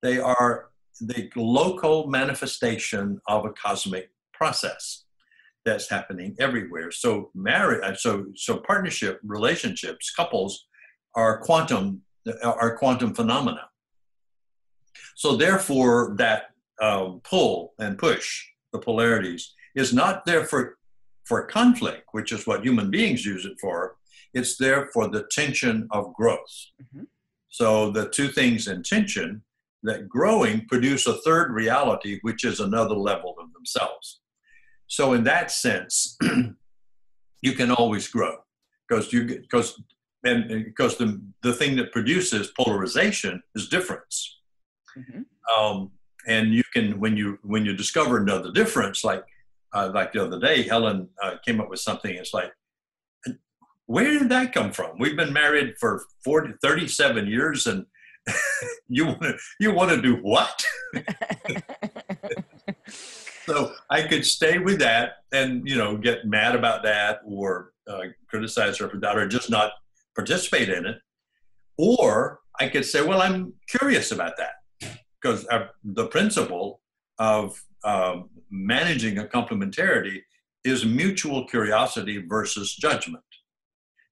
They are the local manifestation of a cosmic process that's happening everywhere. So so partnership relationships, couples are quantum phenomena. So therefore, that pull and push, the polarities, is not there for conflict, which is what human beings use it for. It's there for the tension of growth. Mm-hmm. So the two things in tension that growing produce a third reality, which is another level of themselves. So in that sense, you can always grow because the thing that produces polarization is difference. Mm-hmm. And you can, when you discover another difference, like the other day, Helen came up with something. It's like, where did that come from? We've been married for 37 years, and you want to do what? So I could stay with that and, get mad about that or criticize her for that or just not participate in it. Or I could say, well, I'm curious about that, because the principle of managing a complementarity is mutual curiosity versus judgment.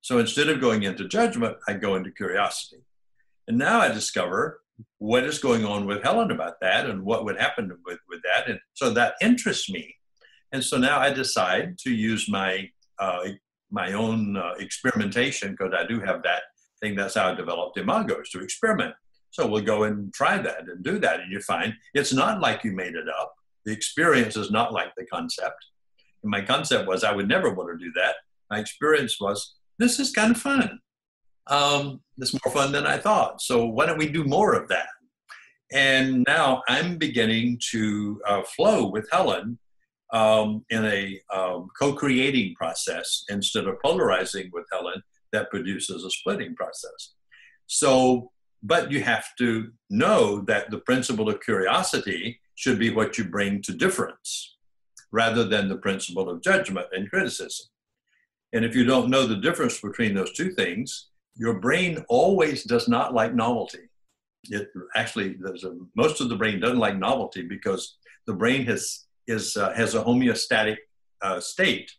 So instead of going into judgment, I go into curiosity. And now I discover what is going on with Helen about that and what would happen with that. And so that interests me. And so now I decide to use my own experimentation, because I do have that thing. That's how I developed Imagos, to experiment. So we'll go and try that and do that. And you find it's not like you made it up. The experience is not like the concept. And my concept was I would never want to do that. My experience was, this is kind of fun. It's more fun than I thought. So why don't we do more of that? And now I'm beginning to flow with Helen in a co-creating process instead of polarizing with Helen that produces a splitting process. So, but you have to know that the principle of curiosity should be what you bring to difference rather than the principle of judgment and criticism. And if you don't know the difference between those two things, your brain always does not like novelty. It actually, most of the brain doesn't like novelty because the brain has a homeostatic state.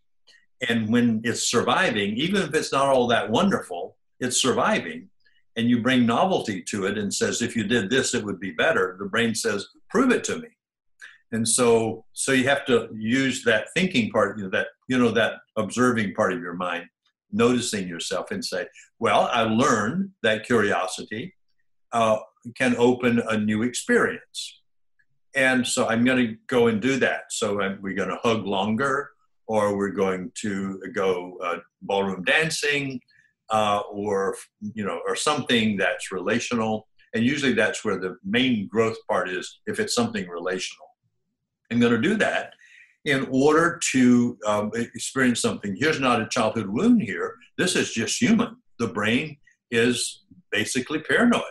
And when it's surviving, even if it's not all that wonderful, it's surviving. And you bring novelty to it and says, if you did this, it would be better. The brain says, prove it to me. And so you have to use that thinking part, that observing part of your mind, noticing yourself, and say, well, I learned that curiosity can open a new experience. And so I'm going to go and do that. So we're going to hug longer, or we're going to go ballroom dancing, or something that's relational. And usually that's where the main growth part is, if it's something relational. I'm going to do that in order to experience something. Here's not a childhood wound here. This is just human. The brain is basically paranoid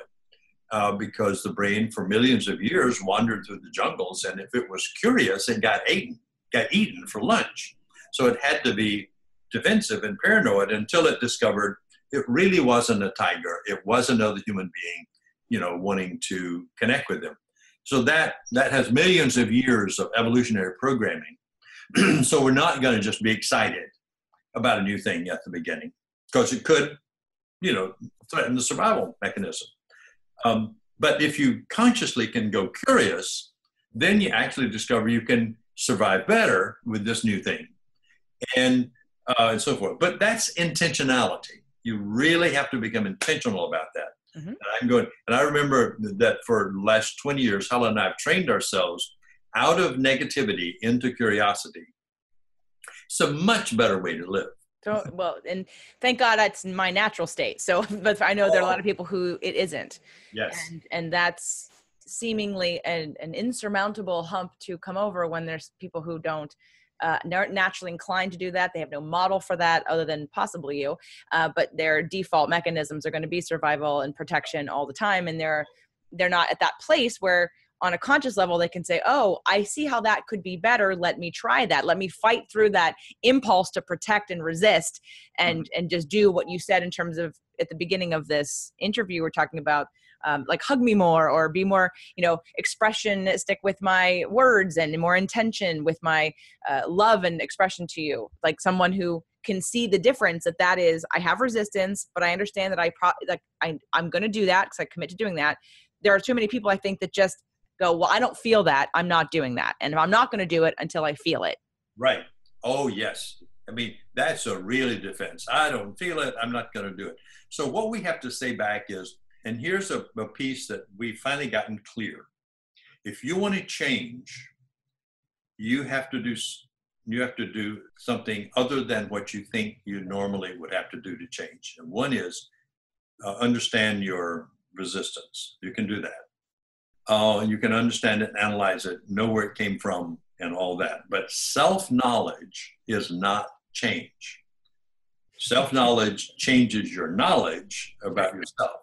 because the brain for millions of years wandered through the jungles, and if it was curious, it got eaten for lunch. So it had to be defensive and paranoid until it discovered it really wasn't a tiger. It was another human being, wanting to connect with them. So that has millions of years of evolutionary programming. So we're not going to just be excited about a new thing at the beginning, because it could, threaten the survival mechanism. But if you consciously can go curious, then you actually discover you can survive better with this new thing, and so forth. But that's intentionality. You really have to become intentional about that. Mm-hmm. And I remember that for the last 20 years, Helen and I have trained ourselves out of negativity into curiosity. It's a much better way to live. So, well, and thank God that's my natural state. So, but I know there are a lot of people who it isn't. Yes. And that's seemingly an insurmountable hump to come over when there's people who aren't naturally inclined to do that. They have no model for that other than possibly you. But their default mechanisms are going to be survival and protection all the time. And they're not at that place where on a conscious level, they can say, oh, I see how that could be better. Let me try that. Let me fight through that impulse to protect and resist and just do what you said in terms of at the beginning of this interview, we're talking about like hug me more or be more, expressionistic with my words and more intention with my love and expression to you. Like someone who can see the difference that is, I have resistance, but I understand that I'm going to do that because I commit to doing that. There are too many people I think that just go, well, I don't feel that. I'm not doing that. And I'm not going to do it until I feel it. Right. Oh, yes. I mean, that's a really defense. I don't feel it. I'm not going to do it. So what we have to say back is, and here's a piece that we've finally gotten clear. If you want to change, you have to do something other than what you think you normally would have to do to change. And one is understand your resistance. You can do that. You can understand it, analyze it, know where it came from, and all that. But self-knowledge is not change. Self-knowledge changes your knowledge about yourself.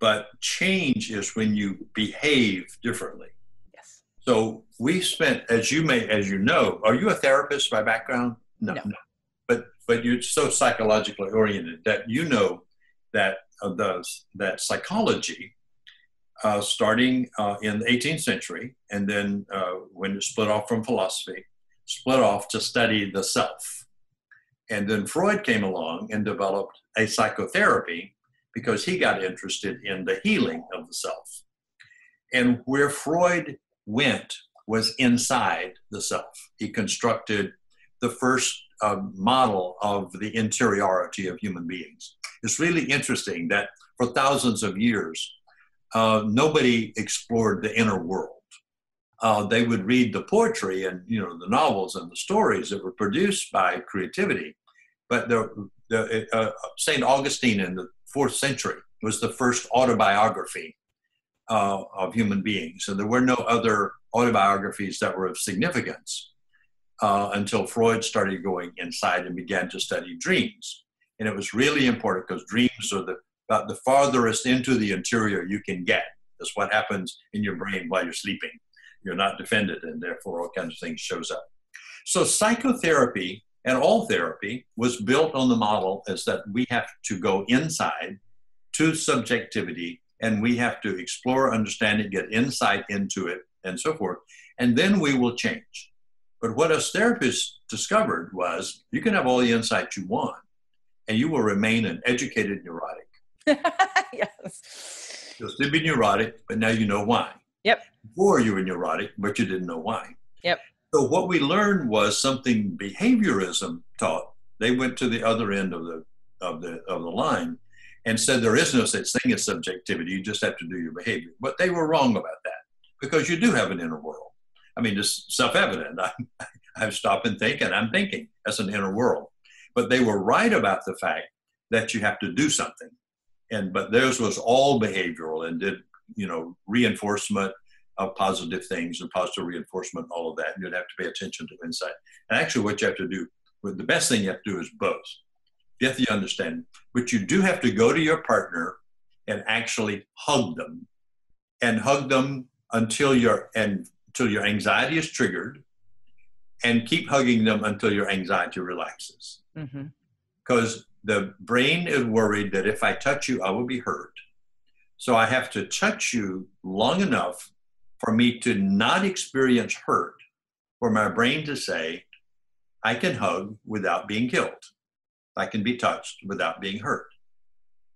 But change is when you behave differently. Yes. So we spent, as you know, are you a therapist by background? No. But you're so psychologically oriented that you know that that psychology, starting in the 18th century, and then when it split off from philosophy, split off to study the self. And then Freud came along and developed a psychotherapy because he got interested in the healing of the self. And where Freud went was inside the self. He constructed the first model of the interiority of human beings. It's really interesting that for thousands of years, nobody explored the inner world. They would read the poetry and the novels and the stories that were produced by creativity. But St. Augustine in the 4th century was the first autobiography of human beings. And there were no other autobiographies that were of significance until Freud started going inside and began to study dreams. And it was really important because dreams are about the farthest into the interior you can get. That's what happens in your brain while you're sleeping. You're not defended, and therefore all kinds of things shows up. So psychotherapy and all therapy was built on the model is that we have to go inside to subjectivity, and we have to explore, understand it, get insight into it, and so forth, and then we will change. But what us therapists discovered was you can have all the insight you want, and you will remain an educated neurotic. Yes. You'll still be neurotic, but now you know why. Yep. Before you were neurotic, but you didn't know why. Yep. So what we learned was something behaviorism taught. They went to the other end of the line and said there is no such thing as subjectivity. You just have to do your behavior. But they were wrong about that because you do have an inner world. I mean, it's self-evident. I've stopped and think, and I'm thinking. That's an inner world. But they were right about the fact that you have to do something. But theirs was all behavioral and did, reinforcement of positive things and positive reinforcement, all of that. You'd have to pay attention to insight. And actually what you have to do, the best thing you have to do is both. You have to understand, but you do have to go to your partner and actually hug them until your anxiety is triggered, and keep hugging them until your anxiety relaxes. Mm-hmm. because the brain is worried that if I touch you, I will be hurt. So I have to touch you long enough for me to not experience hurt, for my brain to say, I can hug without being killed. I can be touched without being hurt.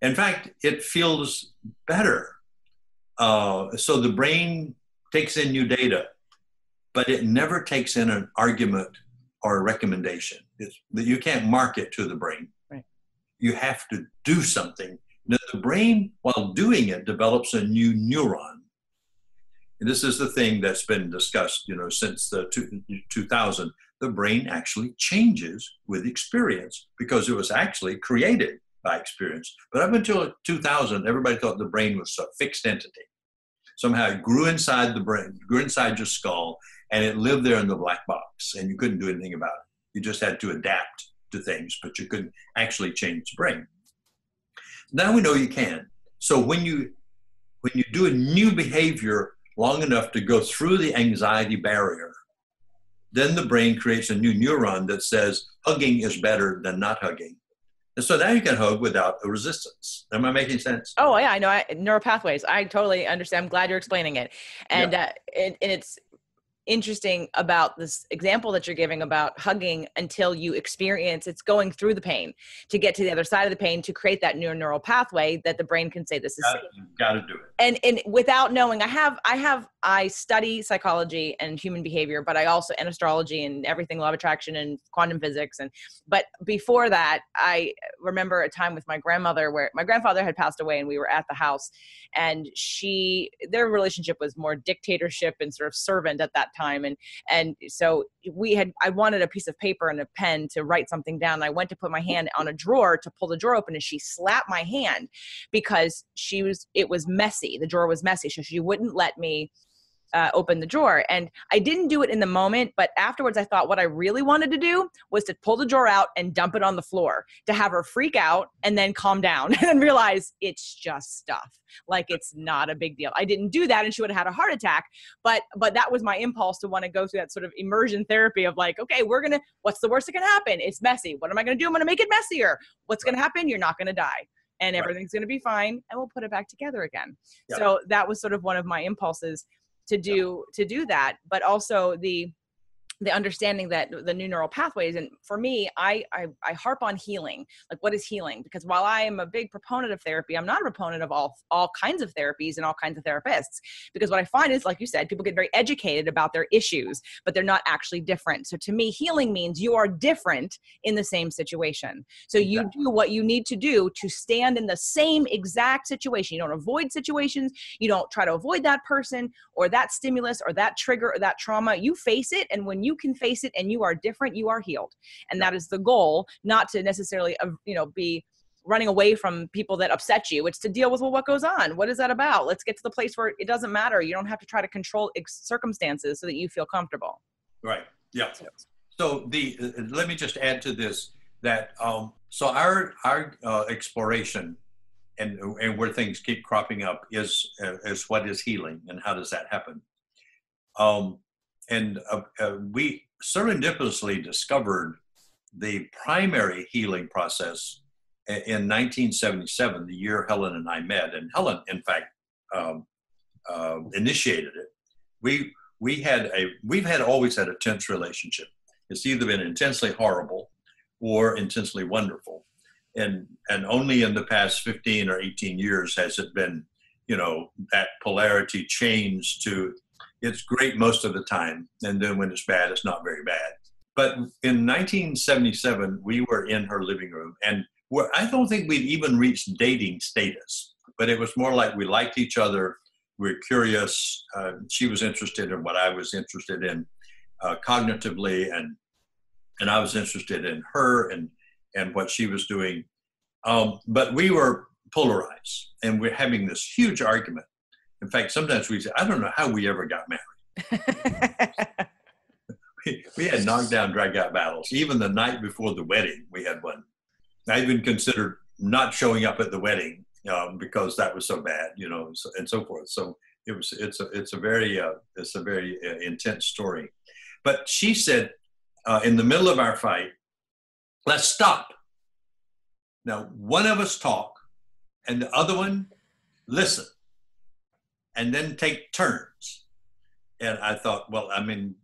In fact, it feels better. So the brain takes in new data, but it never takes in an argument or a recommendation. You can't mark it to the brain. Right. You have to do something. Now, the brain, while doing it, develops a new neuron. And this is the thing that's been discussed, since the 2000. The brain actually changes with experience because it was actually created by experience. But up until 2000, everybody thought the brain was a fixed entity. Somehow it grew inside the brain, grew inside your skull, and it lived there in the black box, and you couldn't do anything about it. You just had to adapt to things, but you couldn't actually change the brain. Now we know you can. So when you do a new behavior long enough to go through the anxiety barrier, then the brain creates a new neuron that says hugging is better than not hugging. And so now you can hug without a resistance. Am I making sense? Oh yeah, I know. Neural pathways. I totally understand. I'm glad you're explaining it. And, Yeah. And it's interesting about this example that you're giving about hugging until you experience it's going through the pain to get to the other side of the pain to create that new neural pathway that the brain can say this is safe. You've got to do it. And without knowing, I study psychology and human behavior, but I also, and astrology and everything, law of attraction and quantum physics. But before that, I remember a time with my grandmother where my grandfather had passed away and we were at the house, and their relationship was more dictatorship and sort of servant at that time. And so I wanted a piece of paper and a pen to write something down. And I went to put my hand on a drawer to pull the drawer open, and she slapped my hand because it was messy. The drawer was messy. So she wouldn't let me open the drawer. And I didn't do it in the moment, but afterwards I thought what I really wanted to do was to pull the drawer out and dump it on the floor, to have her freak out and then calm down and realize it's just stuff. Like, it's not a big deal. I didn't do that and she would have had a heart attack, but that was my impulse to want to go through that sort of immersion therapy of like, okay, what's the worst that can happen? It's messy. What am I going to do? I'm going to make it messier. What's going to happen? You're not going to die. And everything's going to be fine, and we'll put it back together again. Yeah. So that was sort of one of my impulses to do that, but also the understanding that the new neural pathways. And for me, I harp on healing. Like, what is healing? Because while I am a big proponent of therapy, I'm not a proponent of all kinds of therapies and all kinds of therapists. Because what I find is, like you said, people get very educated about their issues, but they're not actually different. So to me, healing means you are different in the same situation. So you do what you need to do to stand in the same exact situation. You don't avoid situations. You don't try to avoid that person or that stimulus or that trigger or that trauma. You face it. And when you can face it and you are different, you are healed. And that is the goal, not to necessarily, be running away from people that upset you. It's to deal with, what goes on? What is that about? Let's get to the place where it doesn't matter. You don't have to try to control circumstances so that you feel comfortable. Right. Yeah. So let me just add to this that, so our exploration and where things keep cropping up is what is healing and how does that happen? And we serendipitously discovered the primary healing process in 1977, the year Helen and I met. And Helen, in fact, initiated it. We've always had a tense relationship. It's either been intensely horrible or intensely wonderful. And only in the past 15 or 18 years has it been, that polarity changed to, it's great most of the time, and then when it's bad, it's not very bad. But in 1977, we were in her living room, and I don't think we'd even reached dating status, but it was more like we liked each other, we were curious, she was interested in what I was interested in cognitively, and I was interested in her and what she was doing. But we were polarized, and we're having this huge argument. In fact, sometimes we say, I don't know how we ever got married. we had knockdown, drag-out battles. Even the night before the wedding, we had one. I even considered not showing up at the wedding because that was so bad, and so forth. So it's a very intense story. But she said, in the middle of our fight, let's stop. Now, one of us talk and the other one listen, and then take turns. And I thought, well, I'm in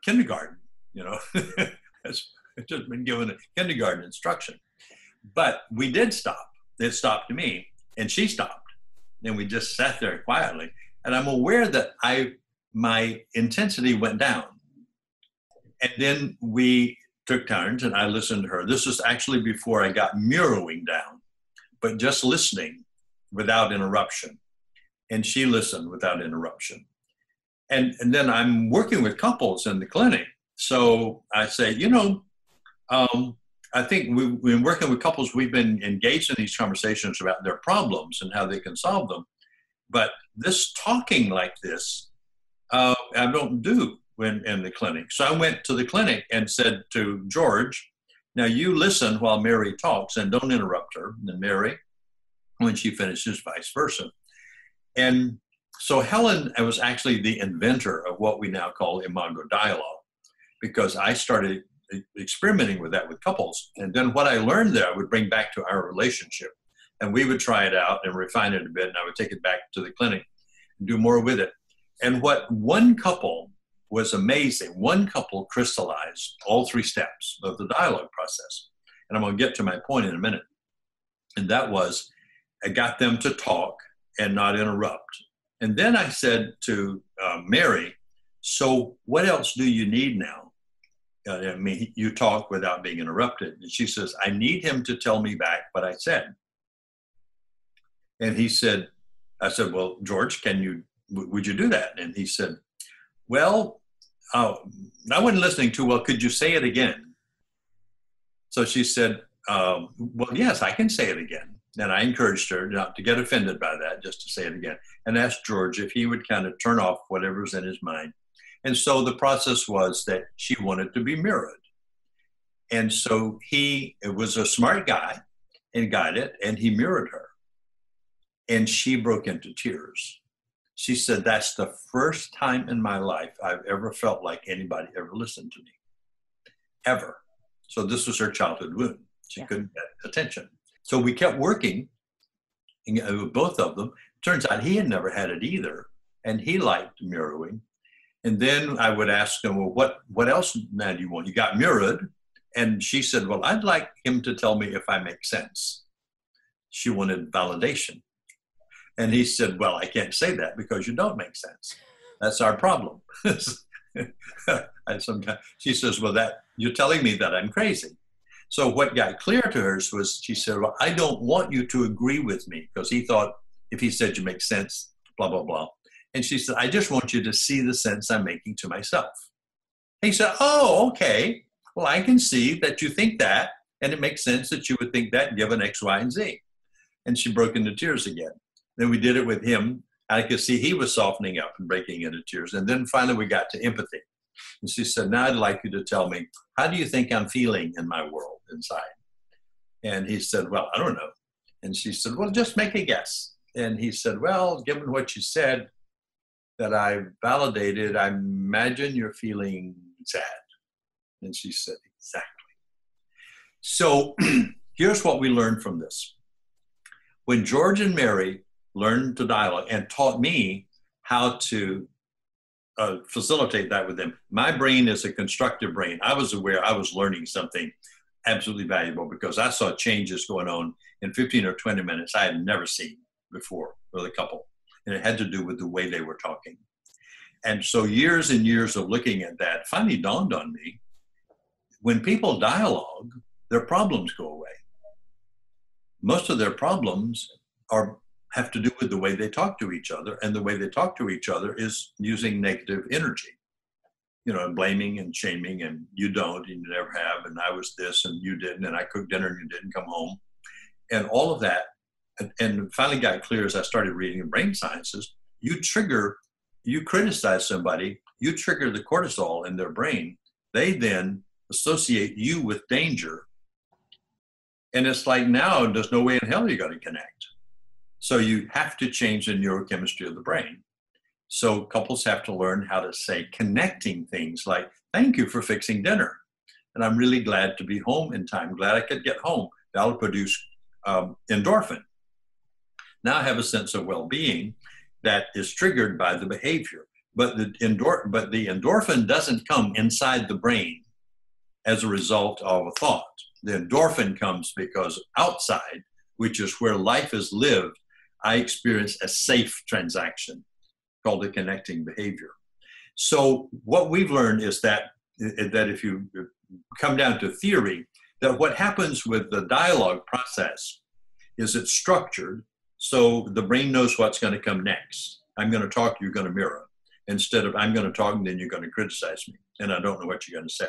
kindergarten, you know, I've just been given a kindergarten instruction. But we did stop. It stopped me, and she stopped. And we just sat there quietly. And I'm aware that my intensity went down. And then we took turns, and I listened to her. This was actually before I got mirroring down, but just listening without interruption. And she listened without interruption. And then I'm working with couples in the clinic. So I say, I think we've been working with couples. We've been engaged in these conversations about their problems and how they can solve them. But this talking like this, I don't do when in the clinic. So I went to the clinic and said to George, now you listen while Mary talks and don't interrupt her. And Mary, when she finishes, vice versa. And so Helen was actually the inventor of what we now call imago dialogue, because I started experimenting with that with couples. And then what I learned there, I would bring back to our relationship. And we would try it out and refine it a bit. And I would take it back to the clinic and do more with it. And what one couple was amazing, one couple crystallized all three steps of the dialogue process. And I'm going to get to my point in a minute. And that was, I got them to talk and not interrupt. And then I said to Mary, so what else do you need now? I mean, you talk without being interrupted. And she says, I need him to tell me back what I said. And he said, I said, well, George, would you do that? And he said, well, I wasn't listening too well. Could you say it again? So she said, well, yes, I can say it again. And I encouraged her not to get offended by that, just to say it again, and asked George if he would kind of turn off whatever's in his mind. And so the process was that she wanted to be mirrored. And so it was a smart guy and got it, and he mirrored her. And she broke into tears. She said, that's the first time in my life I've ever felt like anybody ever listened to me, ever. So this was her childhood wound. She couldn't get attention. So we kept working with both of them. Turns out he had never had it either, and he liked mirroring. And then I would ask him, well, what else now do you want? You got mirrored. And she said, well, I'd like him to tell me if I make sense. She wanted validation. And he said, well, I can't say that because you don't make sense. That's our problem. She says, well, you're telling me that I'm crazy. So what got clear to her was, she said, well, I don't want you to agree with me, because he thought if he said you make sense, blah, blah, blah. And she said, I just want you to see the sense I'm making to myself. He said, oh, okay. Well, I can see that you think that, and it makes sense that you would think that given X, Y, and Z. And she broke into tears again. Then we did it with him. I could see he was softening up and breaking into tears. And then finally we got to empathy. And she said, now I'd like you to tell me, how do you think I'm feeling in my world inside? And he said, well, I don't know. And she said, well, just make a guess. And he said, well, given what you said that I validated, I imagine you're feeling sad. And she said, exactly. So here's what we learned from this. When George and Mary learned to dialogue and taught me how to facilitate that with them, my brain is a constructive brain. I was aware I was learning something absolutely valuable, because I saw changes going on in 15 or 20 minutes I had never seen before with a couple. And it had to do with the way they were talking. And so years and years of looking at that finally dawned on me, when people dialogue, their problems go away. Most of their problems have to do with the way they talk to each other, and the way they talk to each other is using negative energy, blaming and shaming, and you don't, and you never have, and I was this and you didn't, and I cooked dinner and you didn't come home, and all of that. And finally got clear as I started reading brain sciences. You criticize somebody, you trigger the cortisol in their brain. They then associate you with danger. And it's like, now there's no way in hell you're going to connect. So you have to change the neurochemistry of the brain. So couples have to learn how to say connecting things like, thank you for fixing dinner. and I'm really glad to be home in time. Glad I could get home. That'll produce endorphin. Now I have a sense of well-being that is triggered by the behavior. But the endorphin doesn't come inside the brain as a result of a thought. The endorphin comes because outside, which is where life is lived, I experience a safe transaction called a connecting behavior. So what we've learned is that if you come down to theory, that what happens with the dialogue process is it's structured so the brain knows what's going to come next. I'm going to talk, you're going to mirror. Instead of I'm going to talk and then you're going to criticize me and I don't know what you're going to say.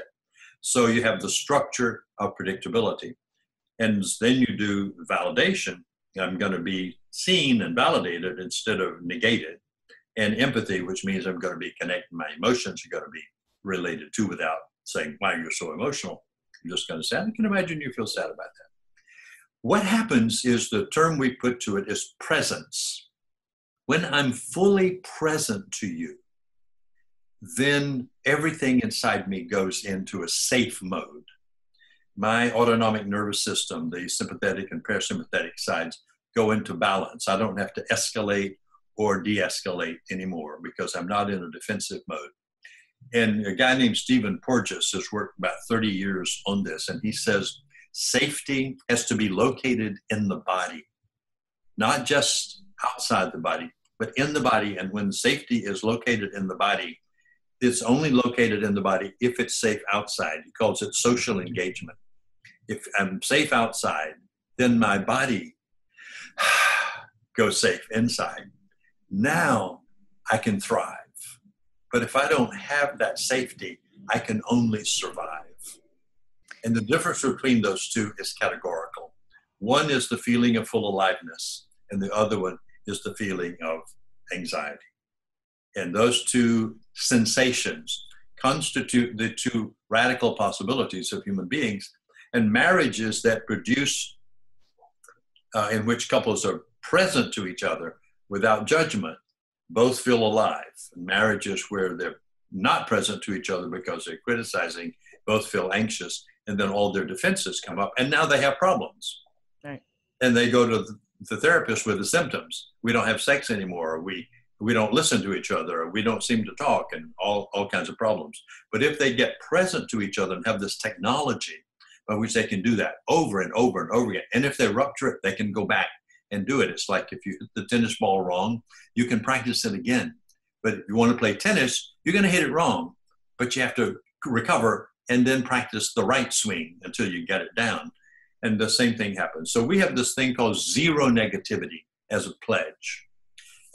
So you have the structure of predictability. And then you do validation. I'm going to be seen and validated instead of negated. And empathy, which means I'm going to be connected. My emotions are going to be related to without saying, why you're so emotional. I'm just going to say, I can imagine you feel sad about that. What happens is the term we put to it is presence. When I'm fully present to you, then everything inside me goes into a safe mode. My autonomic nervous system, the sympathetic and parasympathetic sides, go into balance. I don't have to escalate or de-escalate anymore because I'm not in a defensive mode. And a guy named Stephen Porges has worked about 30 years on this, and he says safety has to be located in the body, not just outside the body, but in the body. And when safety is located in the body, it's only located in the body if it's safe outside. He calls it social engagement. If I'm safe outside, then my body goes safe inside. Now I can thrive. But if I don't have that safety, I can only survive. And the difference between those two is categorical. One is the feeling of full aliveness, and the other one is the feeling of anxiety. And those two sensations constitute the two radical possibilities of human beings. And marriages that produce, in which couples are present to each other without judgment, both feel alive. And marriages where they're not present to each other because they're criticizing, both feel anxious, and then all their defenses come up, and now they have problems. Right. And they go to the therapist with the symptoms. We don't have sex anymore, or we don't listen to each other, or we don't seem to talk, and all kinds of problems. But if they get present to each other and have this technology by which they can do that over and over and over again, and if they rupture it, they can go back and do it. It's like if you hit the tennis ball wrong, you can practice it again. But if you want to play tennis, you're going to hit it wrong, but you have to recover and then practice the right swing until you get it down. And the same thing happens. So we have this thing called zero negativity as a pledge.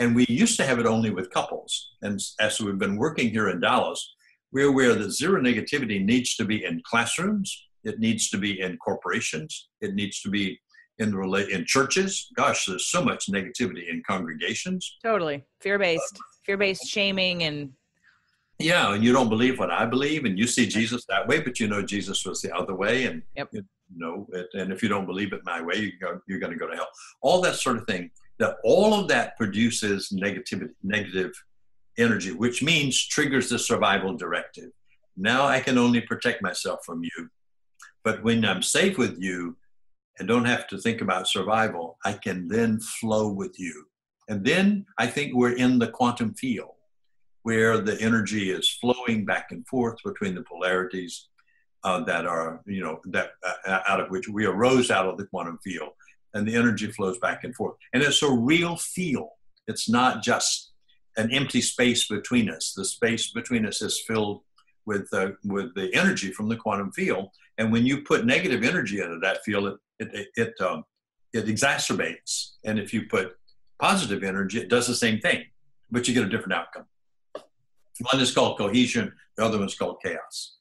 And we used to have it only with couples. And as we've been working here in Dallas, we're aware that zero negativity needs to be in classrooms. It needs to be in corporations. It needs to be in churches. Gosh, there's so much negativity in congregations. Totally. Fear-based shaming and... Yeah, and you don't believe what I believe, and you see Jesus that way, but you know Jesus was the other way, and yep. You know, and if you don't believe it my way, you're going to go to hell. All that sort of thing. That all of that produces negative energy, which means triggers the survival directive. Now I can only protect myself from you, but when I'm safe with you and don't have to think about survival, I can then flow with you, and then I think we're in the quantum field, where the energy is flowing back and forth between the polarities that are, out of which we arose out of the quantum field, and the energy flows back and forth. And it's a real field. It's not just an empty space between us. The space between us is filled with the energy from the quantum field. And when you put negative energy into that field, it exacerbates. And if you put positive energy, it does the same thing, but you get a different outcome. One is called cohesion. The other one is called chaos.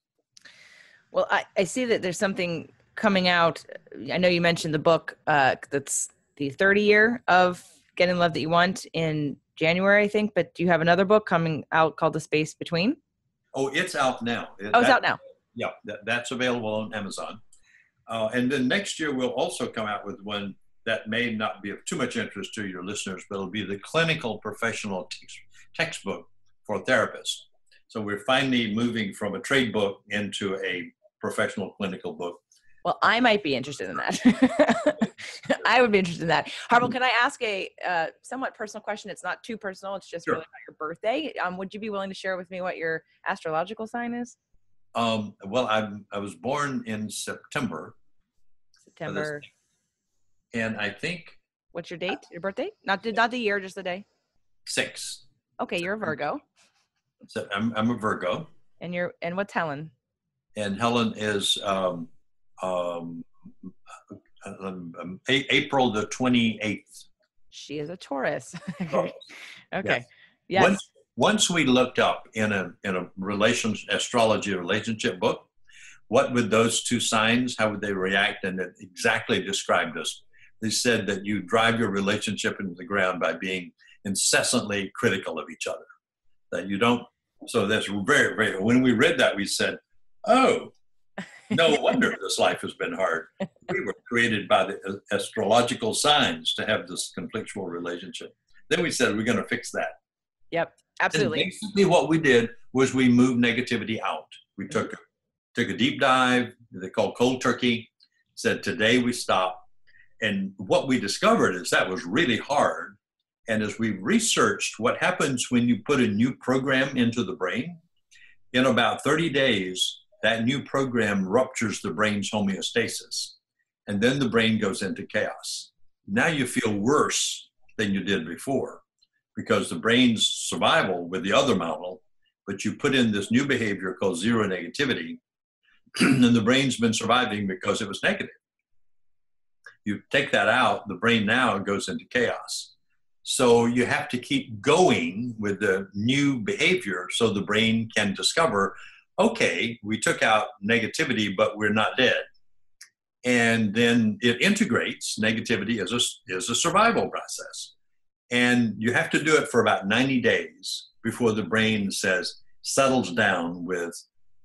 Well, I see that there's something coming out. I know you mentioned the book that's the 30 year of Getting the Love That You Want in January, I think. But do you have another book coming out called The Space Between? Oh, it's out now. It's out now. Yeah, that's available on Amazon. And then next year, we'll also come out with one that may not be of too much interest to your listeners, but it'll be the clinical professional textbook for therapists. So we're finally moving from a trade book into a professional clinical book. Well, I might be interested in that. I would be interested in that. Harville, can I ask a somewhat personal question? It's not too personal. It's just Sure. really about your birthday. Would you be willing to share with me what your astrological sign is? Well, I was born in September. September. And I think. What's your date? Your birthday? Not the year, just the day. 6. Okay, you're a Virgo. So I'm a Virgo. And what's Helen? And Helen is April the 28th. She is a Taurus. Oh, okay. Yes. Once we looked up in a astrology relationship book, what would those two signs, how would they react? And it exactly described us. They said that you drive your relationship into the ground by being incessantly critical of each other. That you don't. So that's very, very. When we read that, we said, "Oh, no wonder this life has been hard. We were created by the astrological signs to have this conflictual relationship." Then we said, "We're going to fix that." Yep, absolutely. And basically, what we did was we moved negativity out. We took a deep dive. They called cold turkey. Said today we stop. And what we discovered is that was really hard. And as we researched what happens when you put a new program into the brain, in about 30 days, that new program ruptures the brain's homeostasis. And then the brain goes into chaos. Now you feel worse than you did before because the brain's survival with the other model, but you put in this new behavior called zero negativity, and the brain's been surviving because it was negative. You take that out, the brain now goes into chaos. So you have to keep going with the new behavior so the brain can discover, okay, we took out negativity, but we're not dead. And then it integrates negativity as a survival process. And you have to do it for about 90 days before the brain settles down with,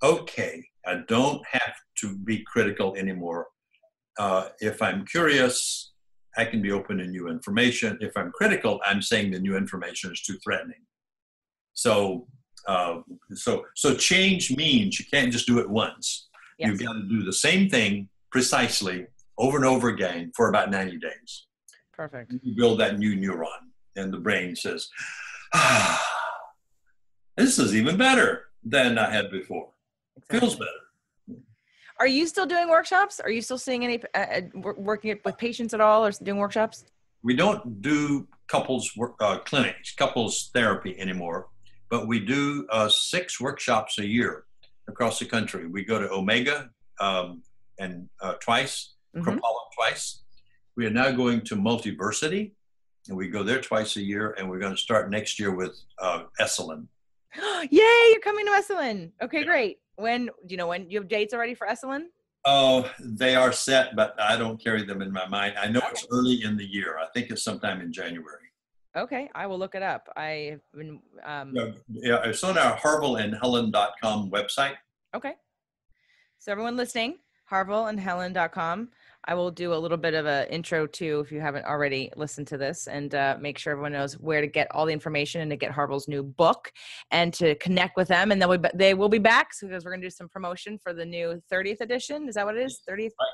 okay, I don't have to be critical anymore. If I'm curious, I can be open to new information. If I'm critical, I'm saying the new information is too threatening. So change means you can't just do it once. Yes. You've got to do the same thing precisely over and over again for about 90 days. Perfect. You build that new neuron, and the brain says, this is even better than I had before. Exactly. Feels better. Are you still doing workshops? Are you still seeing any, working with patients at all or doing workshops? We don't do couples clinics, couples therapy anymore, but we do 6 workshops a year across the country. We go to Omega twice, Kripalu twice. We are now going to Multiversity, and we go there twice a year, and we're going to start next year with Esalen. Yay, you're coming to Esalen. Okay, yeah. Great. When, do you know when you have dates already for Esalen? Oh, they are set, but I don't carry them in my mind. I know it's early in the year. I think it's sometime in January. Okay, I will look it up. I've been it's on our harvilleandhelen.com website. Okay. So everyone listening, harvilleandhelen.com. I will do a little bit of an intro too, if you haven't already listened to this, and make sure everyone knows where to get all the information and to get Harville's new book and to connect with them. And then they will be back because we're going to do some promotion for the new 30th edition. Is that what it is? 30th? Right.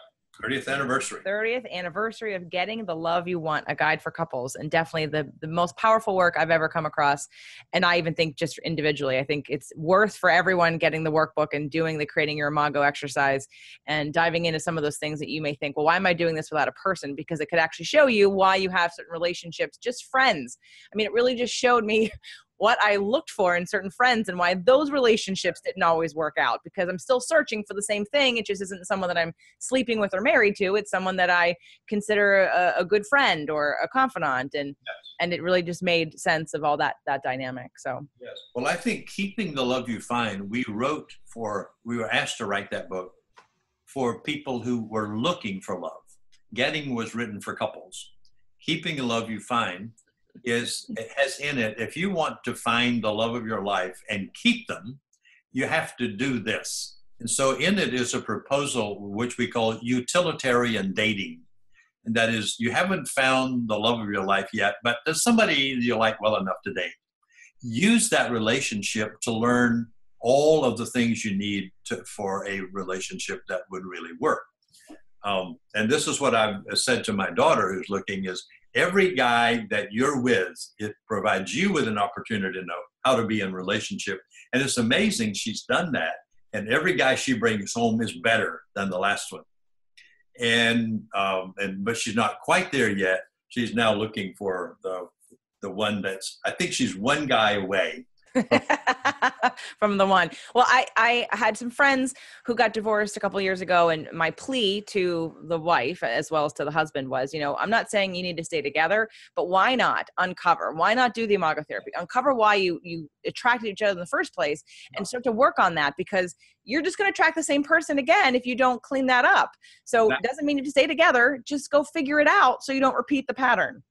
30th anniversary. 30th anniversary of Getting the Love You Want, a guide for couples. And definitely the most powerful work I've ever come across. And I even think just individually, I think it's worth for everyone getting the workbook and doing the Creating Your Imago exercise and diving into some of those things that you may think, well, why am I doing this without a person? Because it could actually show you why you have certain relationships, just friends. I mean, it really just showed me what I looked for in certain friends and why those relationships didn't always work out, because I'm still searching for the same thing. It just isn't someone that I'm sleeping with or married to. It's someone that I consider a good friend or a confidant. And, yes. And it really just made sense of all that dynamic. So, yes. Well, I think Keeping the Love You Find, we were asked to write that book for people who were looking for love. Getting was written for couples. Keeping the Love You Find it has in it, if you want to find the love of your life and keep them, you have to do this. And so in it is a proposal which we call utilitarian dating. And that is, you haven't found the love of your life yet, but there's somebody you like well enough to date. Use that relationship to learn all of the things you need for a relationship that would really work. And this is what I've said to my daughter who's looking is every guy that you're with, it provides you with an opportunity to know how to be in relationship. And it's amazing she's done that. And every guy she brings home is better than the last one. But she's not quite there yet. She's now looking for the one I think she's one guy away from the one. Well, I had some friends who got divorced a couple of years ago, and my plea to the wife as well as to the husband was, I'm not saying you need to stay together, but why not uncover? Why not do the imago therapy? Uncover why you attracted each other in the first place and start to work on that, because you're just going to attract the same person again if you don't clean that up. So it doesn't mean you have to stay together. Just go figure it out so you don't repeat the pattern.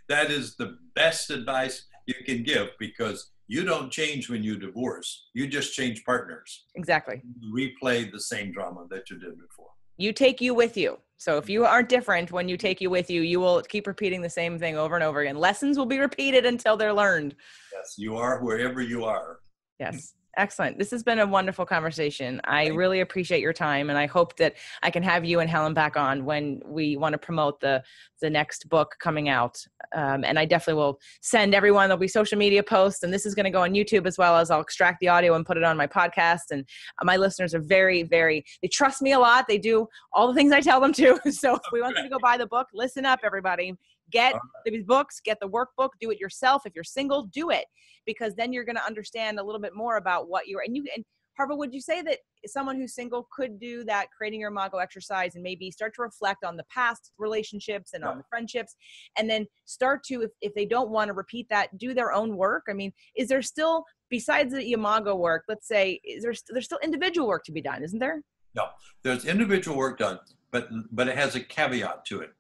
That is the best advice you can give, because you don't change when you divorce. You just change partners. Exactly. You replay the same drama that you did before. You take you with you. So if you aren't different when you take you with you, you will keep repeating the same thing over and over again. Lessons will be repeated until they're learned. Yes, you are wherever you are. Yes. Excellent. This has been a wonderful conversation. I really appreciate your time, and I hope that I can have you and Helen back on when we want to promote the next book coming out. And I definitely will send everyone, there'll be social media posts, and this is going to go on YouTube as well as I'll extract the audio and put it on my podcast. And my listeners are very, very, they trust me a lot. They do all the things I tell them to. So if we want them to go buy the book, listen up, everybody. Get these books, get the workbook, do it yourself. If you're single, do it, because then you're going to understand a little bit more about what you're, and Harville, would you say that someone who's single could do that, creating your imago exercise, and maybe start to reflect on the past relationships and on the friendships, and then start to, if they don't want to repeat that, do their own work? I mean, is there still, besides the imago work, let's say, there's still individual work to be done, isn't there? No, there's individual work done, but it has a caveat to it,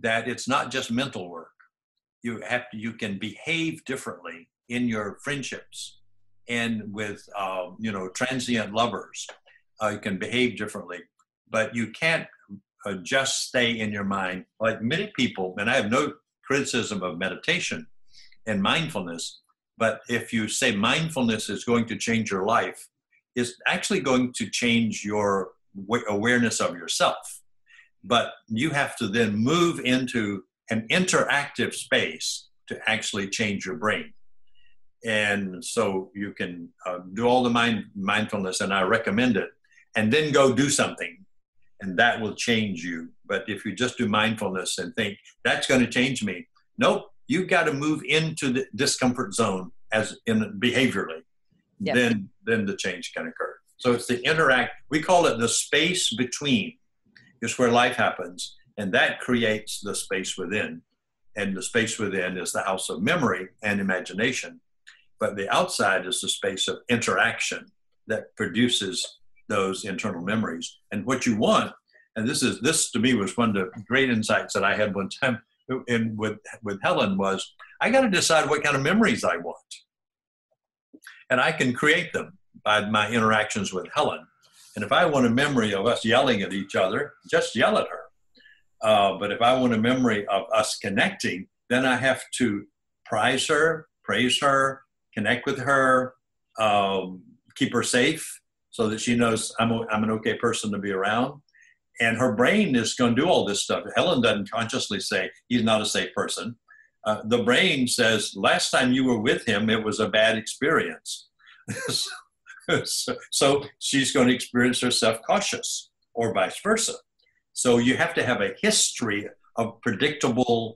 that it's not just mental work. You can behave differently in your friendships and with transient lovers. You can behave differently, but you can't just stay in your mind. Like many people, and I have no criticism of meditation and mindfulness, but if you say mindfulness is going to change your life, it's actually going to change your awareness of yourself. But you have to then move into an interactive space to actually change your brain. And so you can do all the mindfulness, and I recommend it, and then go do something, and that will change you. But if you just do mindfulness and think, that's going to change me, nope, you've got to move into the discomfort zone as in behaviorally. Yep. Then the change can occur. So it's the we call it the space between, is where life happens, and that creates the space within. And the space within is the house of memory and imagination. But the outside is the space of interaction that produces those internal memories. And what you want, and this to me was one of the great insights that I had one time with Helen, was I got to decide what kind of memories I want. And I can create them by my interactions with Helen. And if I want a memory of us yelling at each other, just yell at her. But if I want a memory of us connecting, then I have to prize her, praise her, connect with her, keep her safe so that she knows I'm an okay person to be around. And her brain is going to do all this stuff. Helen doesn't consciously say he's not a safe person. The brain says, last time you were with him, it was a bad experience. So she's going to experience herself cautious, or vice versa. So you have to have a history of predictable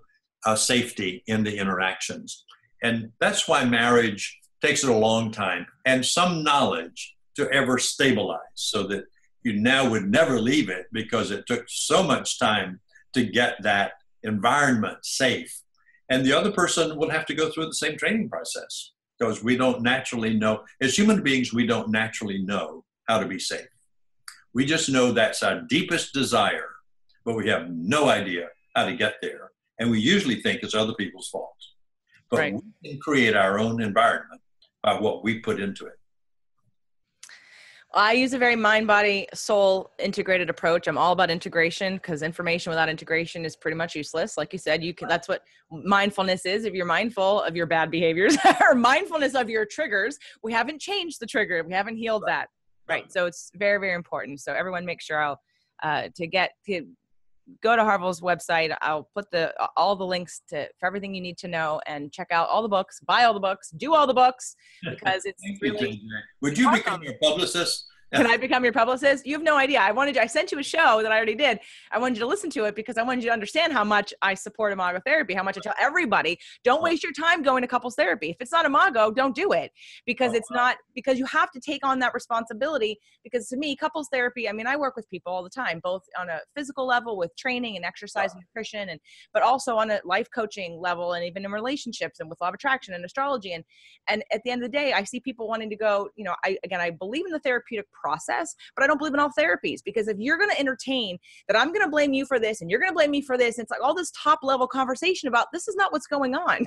safety in the interactions. And that's why marriage takes it a long time and some knowledge to ever stabilize, so that you now would never leave it, because it took so much time to get that environment safe. And the other person will have to go through the same training process, because we don't naturally know. As human beings, we don't naturally know how to be safe. We just know that's our deepest desire, but we have no idea how to get there. And we usually think it's other people's fault. But right. We can create our own environment by what we put into it. I use a very mind, body, soul integrated approach. I'm all about integration because information without integration is pretty much useless. Like you said, that's what mindfulness is. If you're mindful of your bad behaviors or mindfulness of your triggers, we haven't changed the trigger. We haven't healed that. Right. So it's very, very important. So everyone make sure to go to Harville's website. I'll put all the links for everything you need to know and check out all the books, buy all the books, do all the books, because it's really. Would you become your publicist? Can I become your publicist? You have no idea. I sent you a show that I already did. I wanted you to listen to it because I wanted you to understand how much I support imago therapy, how much I tell everybody, don't waste your time going to couples therapy. If it's not imago, don't do it, because because you have to take on that responsibility. Because to me, couples therapy, I mean, I work with people all the time, both on a physical level with training and exercise and nutrition, but also on a life coaching level, and even in relationships and with law of attraction and astrology. And at the end of the day, I see people wanting to go, I believe in the therapeutic process, but I don't believe in all therapies, because if you're going to entertain that I'm going to blame you for this and you're going to blame me for this, and it's like all this top level conversation about this is not what's going on.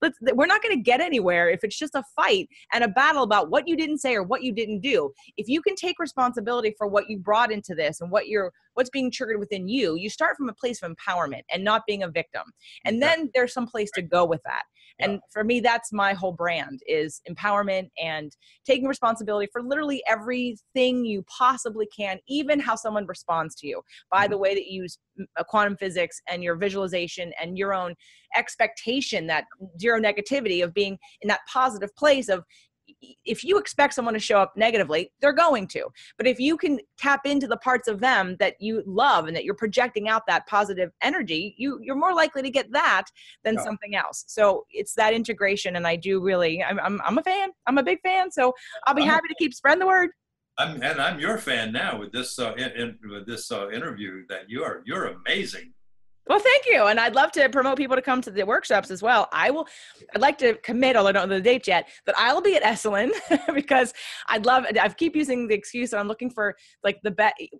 We're not going to get anywhere if it's just a fight and a battle about what you didn't say or what you didn't do. If you can take responsibility for what you brought into this and what's being triggered within you, you start from a place of empowerment and not being a victim. And then there's some place to go with that. And for me, that's my whole brand, is empowerment and taking responsibility for literally everything you possibly can, even how someone responds to you by the way that you use quantum physics and your visualization and your own expectation, that zero negativity of being in that positive place of, if you expect someone to show up negatively, they're going to. But if you can tap into the parts of them that you love and that you're projecting out that positive energy, you're more likely to get that than something else. So it's that integration. And I do really, I'm a fan. I'm a big fan. So I'll be happy to keep spreading the word. I'm your fan now with this interview. That you're amazing. Well, thank you. And I'd love to promote people to come to the workshops as well. I'd like to commit, although I don't know the date yet, but I will be at Esalen because I keep using the excuse that I'm looking for like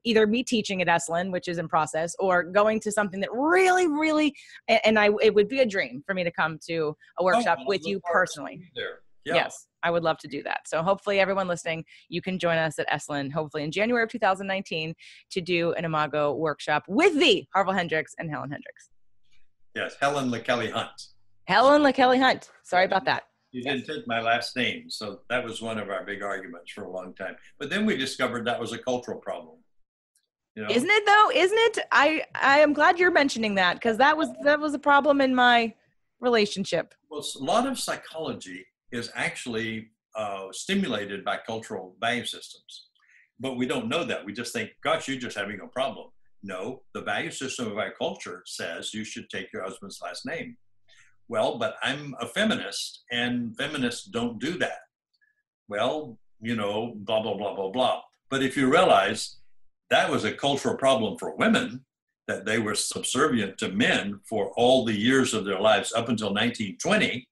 either me teaching at Esalen, which is in process, or going to something that really, really, it would be a dream for me to come to a workshop with you personally. Yeah. Yes, I would love to do that. So hopefully everyone listening, you can join us at Esalen, hopefully in January of 2019, to do an imago workshop with the Harville Hendrix and Helen Hendrix. Yes, Helen LaKelly Hunt. Helen LaKelly Hunt. Sorry about that. You didn't take my last name, so that was one of our big arguments for a long time. But then we discovered that was a cultural problem. Isn't it though? Isn't it? I am glad you're mentioning that, because that was a problem in my relationship. Well, a lot of psychology is actually stimulated by cultural value systems. But we don't know that. We just think, gosh, you're just having a problem. No, the value system of our culture says you should take your husband's last name. Well, but I'm a feminist, and feminists don't do that. Well, blah, blah, blah, blah, blah. But if you realize that was a cultural problem for women, that they were subservient to men for all the years of their lives up until 1920,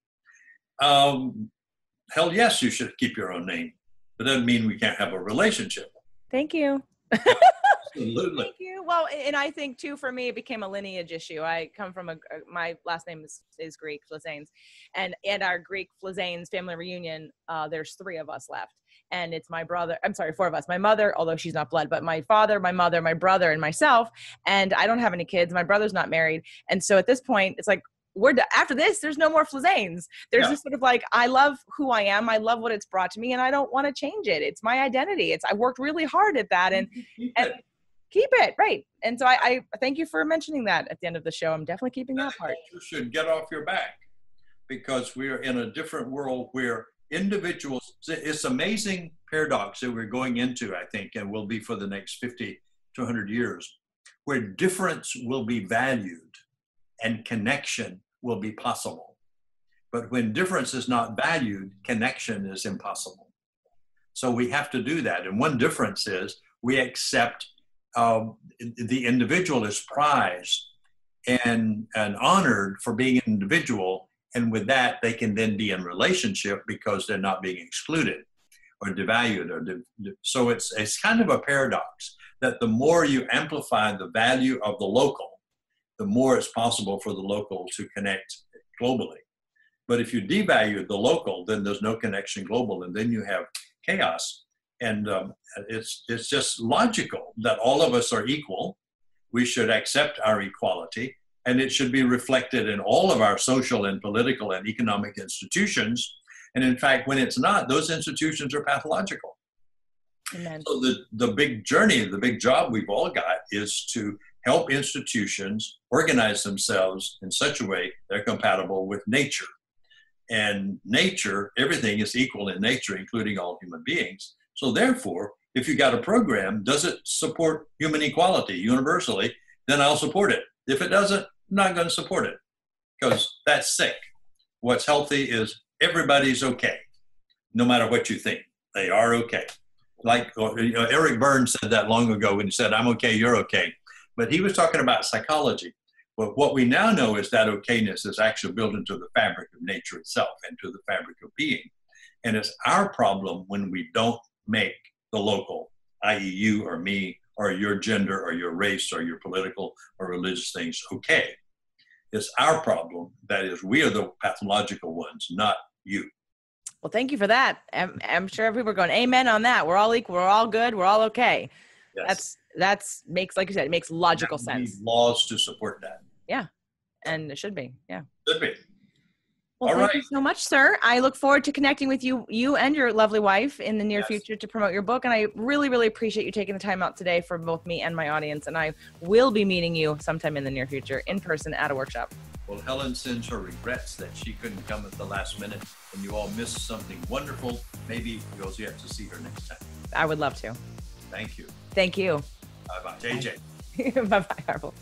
hell yes, you should keep your own name. But that doesn't mean we can't have a relationship. Thank you. Absolutely. Thank you. Well, and I think too, for me, it became a lineage issue. I come from my last name is Greek, Flizanes, and our Greek Flizanes family reunion, there's 3 of us left. And it's my brother, 4 of us, my mother, although she's not blood, but my father, my mother, my brother, and myself. And I don't have any kids. My brother's not married. And so at this point, it's like, after this, there's no more Flizanes. There's this sort of like, I love who I am. I love what it's brought to me, and I don't want to change it. It's my identity. I worked really hard at that and keep it. Right. And so I thank you for mentioning that at the end of the show. I'm definitely keeping that part. You should get off your back, because we are in a different world where individuals, it's amazing paradox that we're going into, I think, and will be for the next 50 to 100 years, where difference will be valued and connection will be possible. But when difference is not valued, connection is impossible. So we have to do that. And one difference is we accept the individual is prized and honored for being an individual. And with that, they can then be in relationship because they're not being excluded or devalued. So it's kind of a paradox that the more you amplify the value of the local, the more it's possible for the local to connect globally. But if you devalue the local, then there's no connection global, and then you have chaos. And it's just logical that all of us are equal. We should accept our equality, and it should be reflected in all of our social and political and economic institutions. And in fact, when it's not, those institutions are pathological. Amen. So the big journey, the big job we've all got is to help institutions organize themselves in such a way they're compatible with nature. And nature, everything is equal in nature, including all human beings. So therefore, if you got a program, does it support human equality universally, then I'll support it. If it doesn't, I'm not going to support it, because that's sick. What's healthy is everybody's okay, no matter what you think. They are okay. Like Eric Burns said that long ago when he said, I'm okay, you're okay. But he was talking about psychology. But what we now know is that okayness is actually built into the fabric of nature itself, into the fabric of being. And it's our problem when we don't make the local, i.e. you or me or your gender or your race or your political or religious things, okay. It's our problem. That is, we are the pathological ones, not you. Well, thank you for that. I'm sure people are going, amen on that. We're all equal. We're all good. We're all okay. Yes. That's makes, like you said, it makes logical sense. Laws to support that. Yeah. And it should be. Yeah. Should be. Well, thank you so much, sir. I look forward to connecting with you and your lovely wife in the near future to promote your book. And I really, really appreciate you taking the time out today for both me and my audience. And I will be meeting you sometime in the near future in person at a workshop. Well, Helen sends her regrets that she couldn't come at the last minute, and you all missed something wonderful. Maybe you'll get to see her next time. I would love to. Thank you. Thank you. Bye-bye. JJ. Bye-bye, Harville.